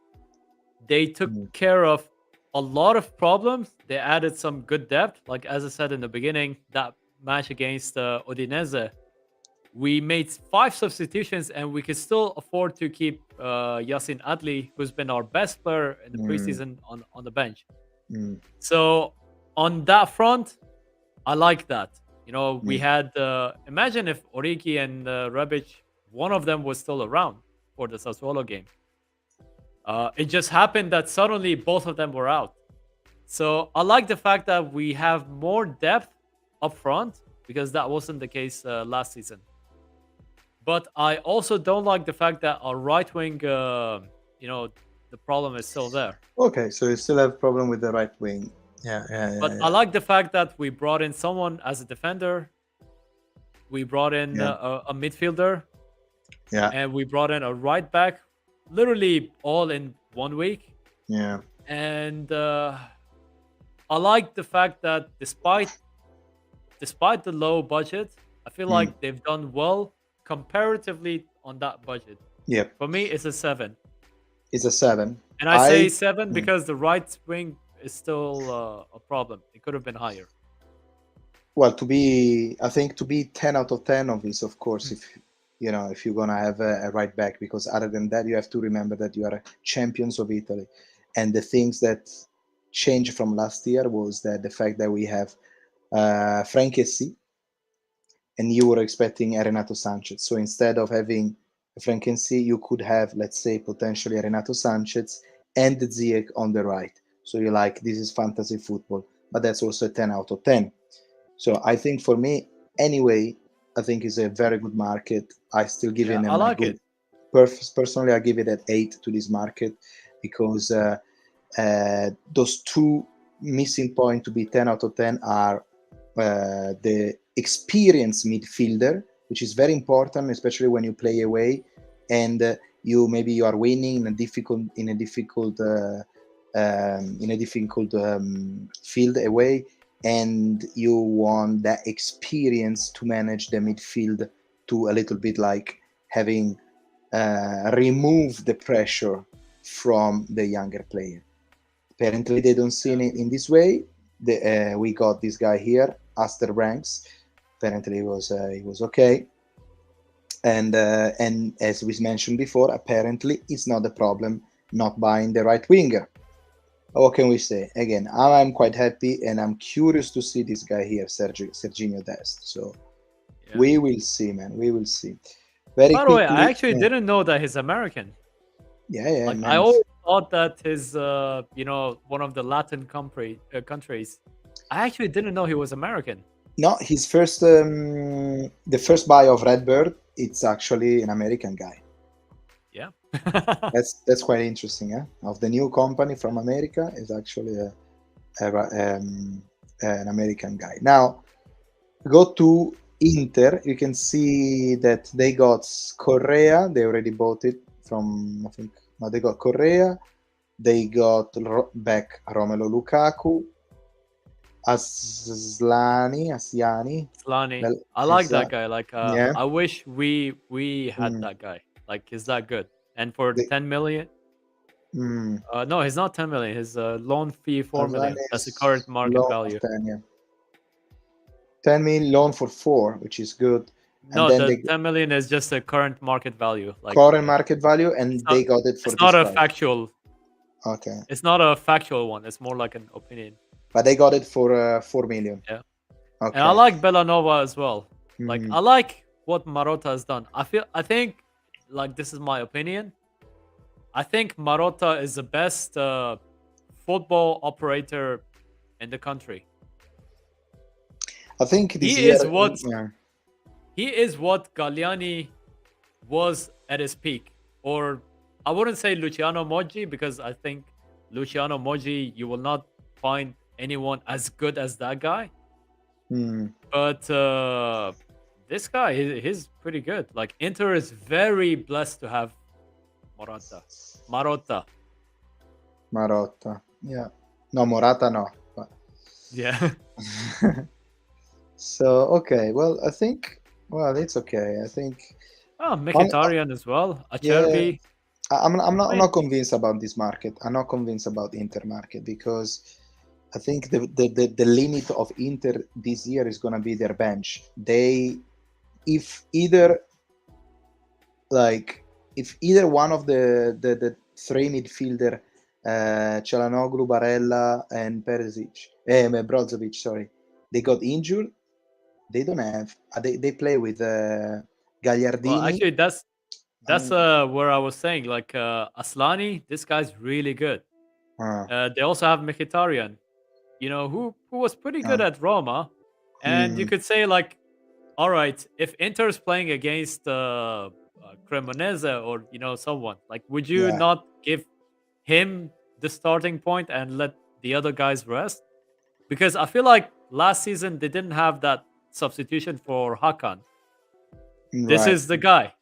they took care of a lot of problems. They added some good depth. Like as I said in the beginning, that match against Udinese, we made 5 substitutions and we could still afford to keep Yassin Adli, who's been our best player in the preseason, on the bench. So on that front, I like that. You know, we had imagine if Origi and Rebic, one of them was still around for the Sassuolo game. It just happened that suddenly both of them were out. So I like the fact that we have more depth up front because that wasn't the case last season. But I also don't like the fact that our right wing, the problem is still there. Okay, so you still have problem with the right wing. Yeah. But I like the fact that we brought in someone as a defender. We brought in a midfielder. Yeah. And we brought in a right back, literally all in 1 week. Yeah. And I like the fact that despite the low budget, I feel like they've done well comparatively on that budget. Yep. For me, it's a 7. It's a 7. And I say 7 because the right wing is still a problem. It could have been higher. Well, I think to be 10 out of 10 of this, of course, if if you're gonna have a right back, because other than that, you have to remember that you are champions of Italy, and the things that changed from last year was that the fact that we have Frank Kessie, and you were expecting a Renato Sanchez. So instead of having Frank Kessie, you could have, let's say, potentially a Renato Sanchez and Ziyech on the right. So you're like, this is fantasy football, but that's also a 10 out of 10. So I think for me, anyway, I think it's a very good market. I still give it I like it. Personally, I give it an 8 to this market, because those two missing points to be 10 out of 10 are the experienced midfielder, which is very important, especially when you play away and you are winning in a difficult field away, and you want that experience to manage the midfield, to a little bit like having remove the pressure from the younger player. Apparently they don't see it in this way. We got this guy here, Aster Ranks. Apparently he was okay, and as we mentioned before, apparently it's not a problem not buying the right winger. What can we say? Again, I'm quite happy, and I'm curious to see this guy here, Serginho Dest. So we will see, man. We will see. Very By the way, I actually didn't know that he's American. Yeah, like, man. I always thought that he's one of the Latin countries. I actually didn't know he was American. No, his first the first buy of Redbird, it's actually an American guy. Yeah. that's quite interesting, yeah. Of the new company from America is actually an American guy. Now go to Inter. You can see that they got Correa. They already bought it from, I think. No, they got Correa. They got back Romelu Lukaku. Asllani. I like that guy. Like, yeah. I wish we had that guy. Like, he's that good. And for 10 million, no, he's not 10 million. His loan fee 4 million. That's the current market value. 10, yeah. 10 million loan for 4, which is good. No, and then the 10 million is just the current market value. Like, current market value, and they got it for it's not a price. factual. Okay. It's not a factual one. It's more like an opinion. But they got it for 4 million. Yeah. Okay. And I like Bellanova as well. Like, I like what Marotta has done. I think, like, this is my opinion. I think Marotta is the best football operator in the country. I think he is what Galliani was at his peak. Or I wouldn't say Luciano Moggi, because I think Luciano Moggi, you will not find anyone as good as that guy. But this guy, he's pretty good. Like, Inter is very blessed to have Marotta. Yeah. No, Morata, no. But... yeah. So, okay. Well, I think, it's okay. I think... Mkhitaryan as well. Acerbi. Yeah. I'm not convinced about this market. I'm not convinced about Inter market, because I think the limit of Inter this year is going to be their bench. If either one of the three midfielder, Çalhanoğlu, Barella, and Brozovic, sorry, they got injured, they don't have. They play with Gagliardini. Well, actually, that's where I was saying, like, Asllani, this guy's really good. They also have Mkhitaryan, who was pretty good at Roma, and you could say, like, all right, if Inter's playing against Cremonese or someone, like, would you not give him the starting point and let the other guys rest? Because I feel like last season they didn't have that substitution for Hakan. This is the guy.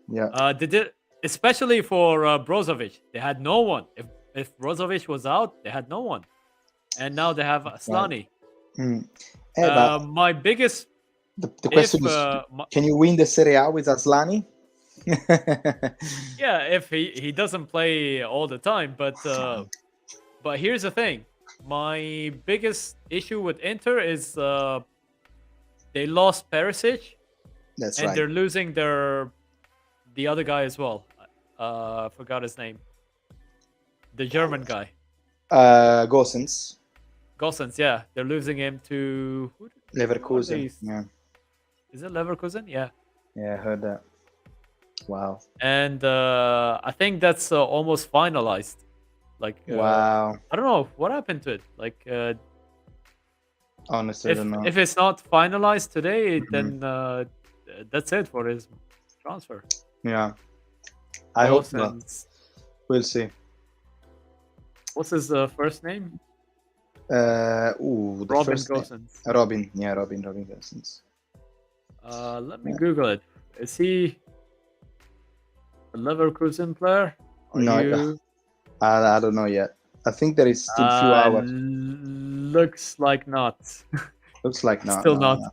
Yeah. They did, especially for Brozovic. They had no one. If Brozovic was out, they had no one, and now they have Asllani. My biggest. The question is, can you win the Serie A with Asllani? Yeah, if he doesn't play all the time, but here's the thing: my biggest issue with Inter is they lost Perisic, That's and right. they're losing the other guy as well. Forgot his name. The German guy, Gosens, Gosens. Yeah, they're losing him to who are Leverkusen. they? Yeah, Is it Leverkusen? Yeah. yeah, I heard that. Wow. And I think that's almost finalized. Like, Wow. I don't know what happened to it. Like, Honestly, I don't know. if it's not finalized today, Mhm. then that's it for his transfer. Yeah, I hope not. Gosens. We'll see. What's his first name? The Robin first name. Gosens. Robin. Yeah, Robin Gosens. Let me Google it. Is he a Leverkusen player? Are No, you? I don't know yet. I think there is still few hours. Looks like not. Looks like not. Still no, not. no.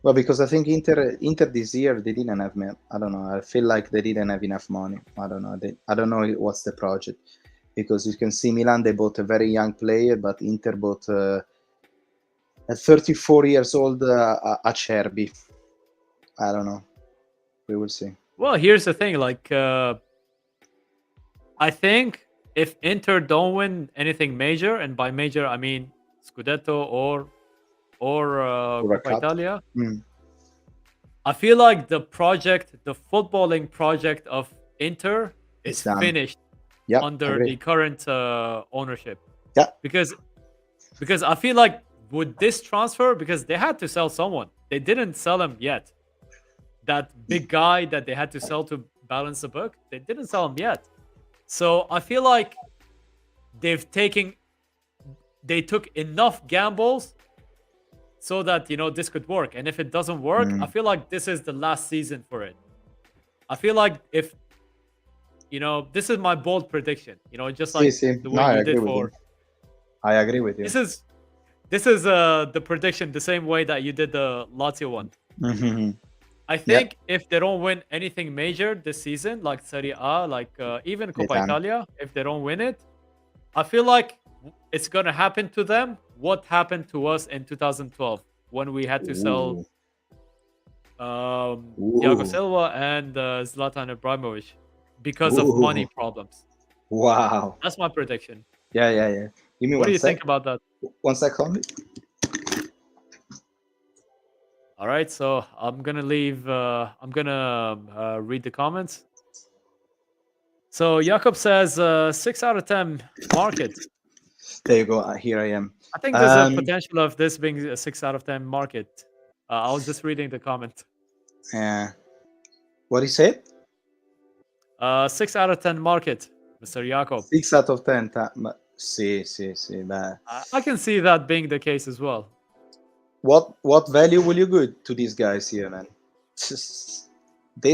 Well, because I think Inter this year they didn't have. I don't know. I feel like they didn't have enough money. I don't know. I don't know what's the project, because you can see Milan, they bought a very young player, but Inter bought a 34 years old Acerbi. I don't know. We will see. Well, here's the thing. Like, I think if Inter don't win anything major, and by major I mean Scudetto or Coppa Cup. Italia, Mm. I feel like the footballing project of Inter It's is done. finished Yeah, under agree. the current ownership. Yeah. Because I feel like with this transfer, because they had to sell someone, they didn't sell him yet. That big guy that they had to sell to balance the book, they didn't sell him yet. So I feel like they took enough gambles so that this could work. And if it doesn't work, I feel like this is the last season for it. I feel like if this is my bold prediction. Just like the way No, you did for. I agree with you. This is the prediction, the same way that you did the Lazio one. Mm-hmm. I think if they don't win anything major this season, like Serie A, like even Coppa Italia, if they don't win it, I feel like it's gonna happen to them what happened to us in 2012 when we had to sell Thiago Silva and Zlatan Ibrahimovic because of money problems. Wow. That's my prediction. Yeah. Give me what do you think about that? 1 second. All right, so I'm gonna leave. I'm gonna read the comments. So Jakob says 6 out of 10 market. There you go. Here I am. I think there's a potential of this being a 6 out of 10 market. I was just reading the comment. Yeah. What he said? 6 out of 10 market, Mr. Jakob. 6 out of 10. Sì. I can see that being the case as well. What value will you give to these guys here, man? This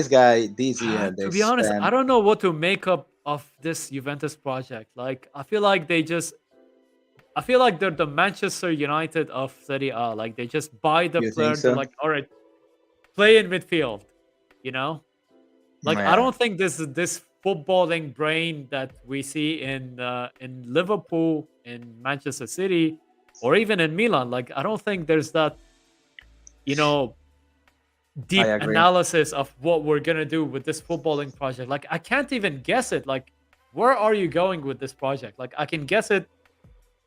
guy, this year. To be honest, I don't know what to make up of this Juventus project. Like, I feel like they're the Manchester United of Serie A. Like, they just buy the player. So? They're like, all right, play in midfield. Like, I don't think this footballing brain that we see in Liverpool, in Manchester City, or even in Milan. Like, I don't think there's that, deep analysis of what we're gonna do with this footballing project. Like, I can't even guess it. Like, where are you going with this project? Like, I can guess it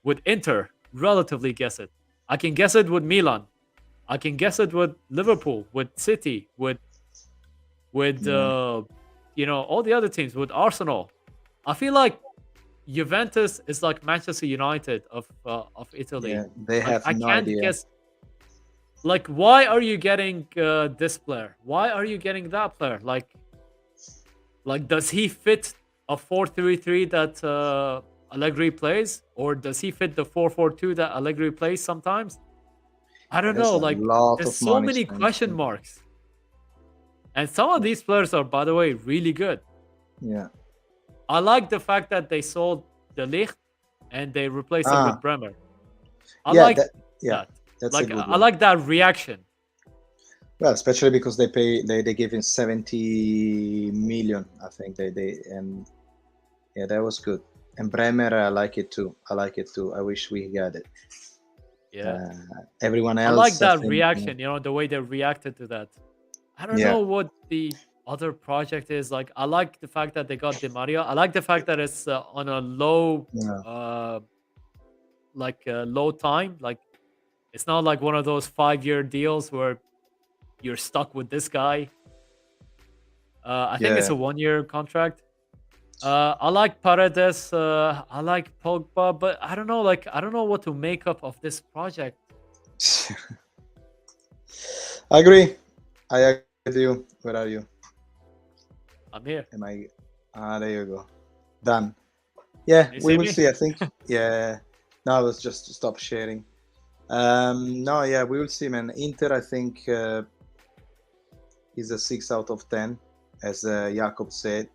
with Inter, relatively guess it. I can guess it with Milan. I can guess it with Liverpool, with City, with all the other teams, with Arsenal. I feel like Juventus is like Manchester United of Italy. Yeah, they have I no can't idea. guess. Like, why are you getting this player? Why are you getting that player? Like, does he fit a 4-3-3 that Allegri plays, or does he fit the 4-4-2 that Allegri plays sometimes? I don't know. Like, there's so many question marks, and some of these players are, by the way, really good. Yeah, I like the fact that they sold De Ligt and they replaced him with Bremer. I like that. That's like, a good I like that reaction. Well, especially because they gave him 70 million, I think they that was good. And Bremer, I like it too. I wish we got it. Yeah. Everyone I else, like that think, reaction, the way they reacted to that. I don't yeah, know what the other project is. Like, I like the fact that they got Di Maria. I like the fact that it's on a low, yeah, low time. Like, it's not like one of those 5-year deals where you're stuck with this guy. I think it's yeah. a 1-year contract. I like Paredes. I like Pogba, but I don't know. Like, I don't know what to make up of this project. I agree. I agree with you. Where are you? I'm here. Am I? There you go. Done. Yeah, Can you we see will me? see. I think. Yeah. No, I was just to stop sharing. No, yeah, we will see, man. Inter, I think, is a 6 out of 10, as Jakob said,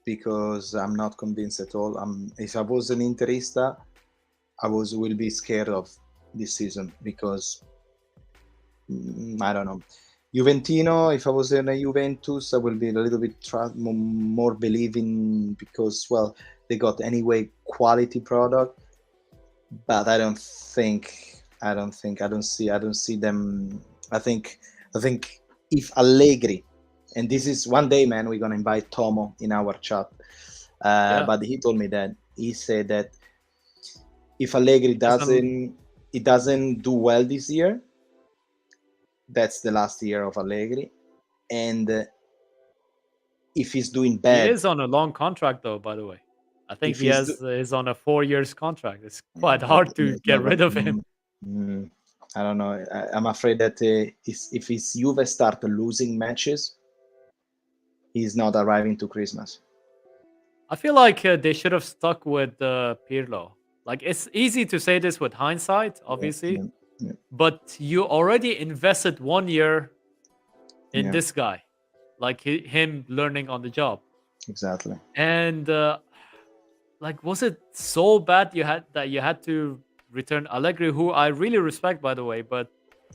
because I'm not convinced at all. If I was an Interista, will be scared of this season because I don't know. Juventino, if I was in a Juventus, I will be a little bit more believing because, well, they got anyway quality product, but I don't see them. I think if Allegri, and this is one day, man, we're gonna invite Tomo in our chat. Yeah. But he told me that he said that if Allegri doesn't do well this year, that's the last year of Allegri, and if he's doing He bad, is on a long contract, though. By the way, I think if he he's is on a 4 years contract. It's quite but hard to get rid of him. I don't know. I'm afraid that if his Juve start losing matches, he's not arriving to Christmas. I feel like they should have stuck with Pirlo. Like, it's easy to say this with hindsight, obviously, Yeah. but you already invested 1 year in Yeah. this guy, like him learning on the job. Exactly. And like, was it so bad you had to return Allegri, who I really respect, by the way, but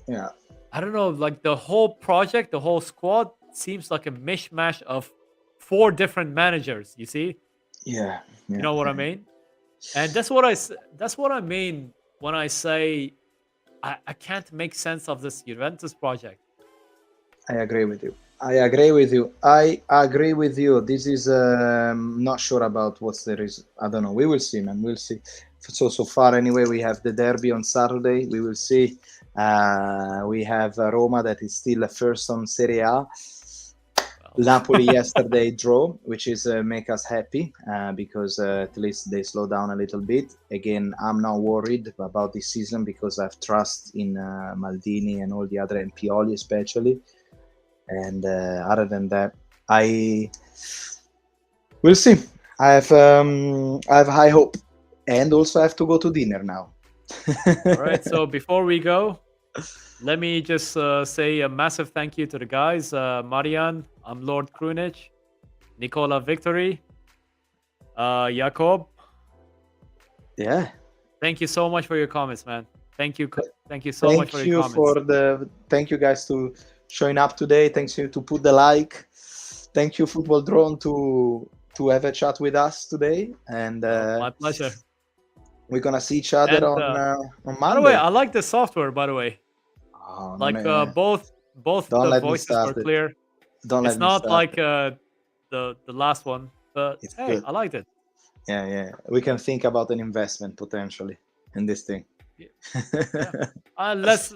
Yeah. I don't know, like the whole project, the whole squad seems like a mishmash of 4 different managers. You see, Yeah. you know what I mean? And that's what I mean when I say I can't make sense of this Juventus project. I agree with you. This is not sure about what's the reason. I don't know. We will see, man. We'll see. So far, anyway, we have the derby on Saturday. We will see. We have Roma that is still first on Serie A. Napoli yesterday draw, which is make us happy because at least they slow down a little bit. Again, I'm not worried about this season because I have trust in Maldini and all the other, and Pioli especially. And other than that, we'll see. I have high hope, and also I have to go to dinner now. All right. So before we go, let me just say a massive thank you to the guys. Marian, I'm Lord Krunic, Nicola Victory, Jakob. Yeah. Thank you so much for your comments, man. Thank you so much for your comments. Thank you guys to showing up today. Thanks you to put the like. Thank you, Football Drone, to have a chat with us today. And my pleasure. We're gonna see each other on Monday. By the way, I like the software. By the way, like both the voices were clear. It's not like the last one, but hey, good. I liked it. Yeah. We can think about an investment potentially in this thing. Yeah. Let's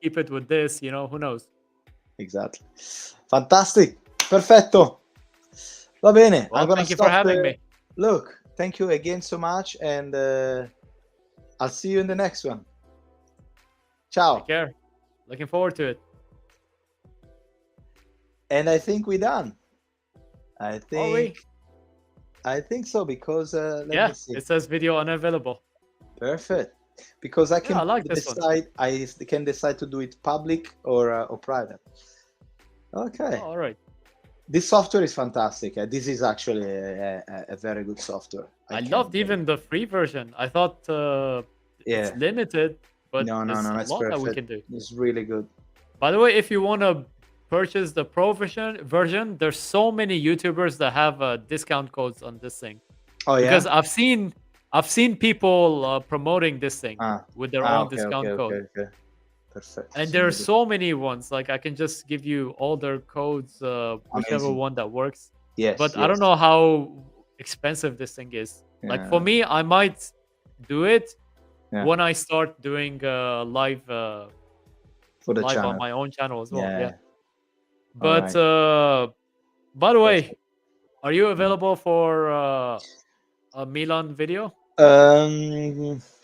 keep it with this. Who knows? Exactly. Fantastic. Perfetto. Va bene. Well, thank you for having me. Look, thank you again so much, and I'll see you in the next one. Ciao. Take care. Looking forward to it. And I think we're done. I think so because let me see. It says video unavailable. Perfect. Because I can decide. I can decide to do it public or private. Okay. All right. This software is fantastic. This is actually a very good software. I loved even the free version. I thought it's limited, but no, it's a lot perfect. that we can do. It's really good. By the way, if you want to purchase the pro version, there's so many YouTubers that have discount codes on this thing. Oh yeah. Because I've seen people promoting this thing with their own Okay, discount okay, code. okay. Perfect. And So there are maybe- so many ones. Like I can just give you all their codes, whichever Amazing. one that works. Yes, But I yes. don't know how expensive this thing is. Like for Yeah. me, I might do it Yeah. when I start doing live For the live on channel. my own channel as well. Yeah. Yeah. But Alright. by the way, Perfect. are you available for a Milan video?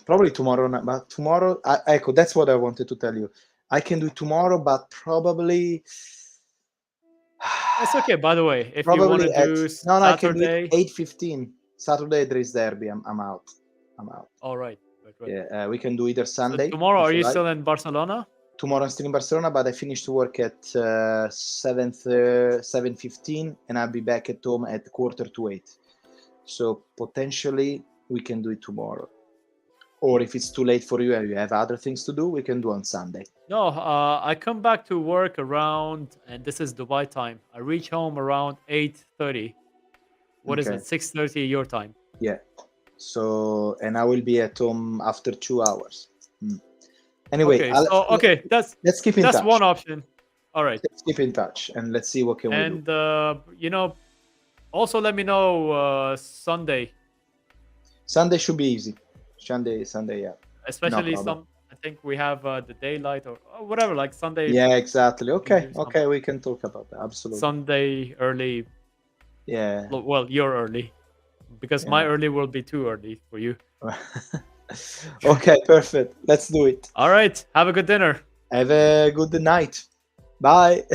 Probably tomorrow night, but tomorrow, ecco, that's what I wanted to tell you. I can do tomorrow, but probably It's okay. By the way, if you want to probably at do no, I can do it Saturday, 8:15. Saturday there is derby. I'm out. I'm out. all right. Right. Yeah, we can do either So Sunday. tomorrow, if are you like. still in Barcelona? Tomorrow I'm still in Barcelona, but I finish to work at 7:15, and I'll be back at home at 7:45. So potentially we can do it tomorrow. Or if it's too late for you and you have other things to do, we can do on Sunday. No, I come back to work around, and this is Dubai time. I reach home around 8:30. What is Okay. it? 6:30 your time. Yeah. So, and I will be at home after 2 hours. Anyway, Okay, so okay, let's keep in that's touch. one option. All right, Let's keep in touch and let's see what can we do. and you know, also let me know Sunday, Sunday should be easy. Sunday, yeah. especially problem. I think we have the daylight or whatever, like Sunday. Yeah, exactly. Okay, do something. okay, we can talk about that. Absolutely. Sunday early. Yeah. Well, you're early, because my early will be too early for you. Okay, perfect. Let's do it. All right, have a good dinner. Have a good night. Bye.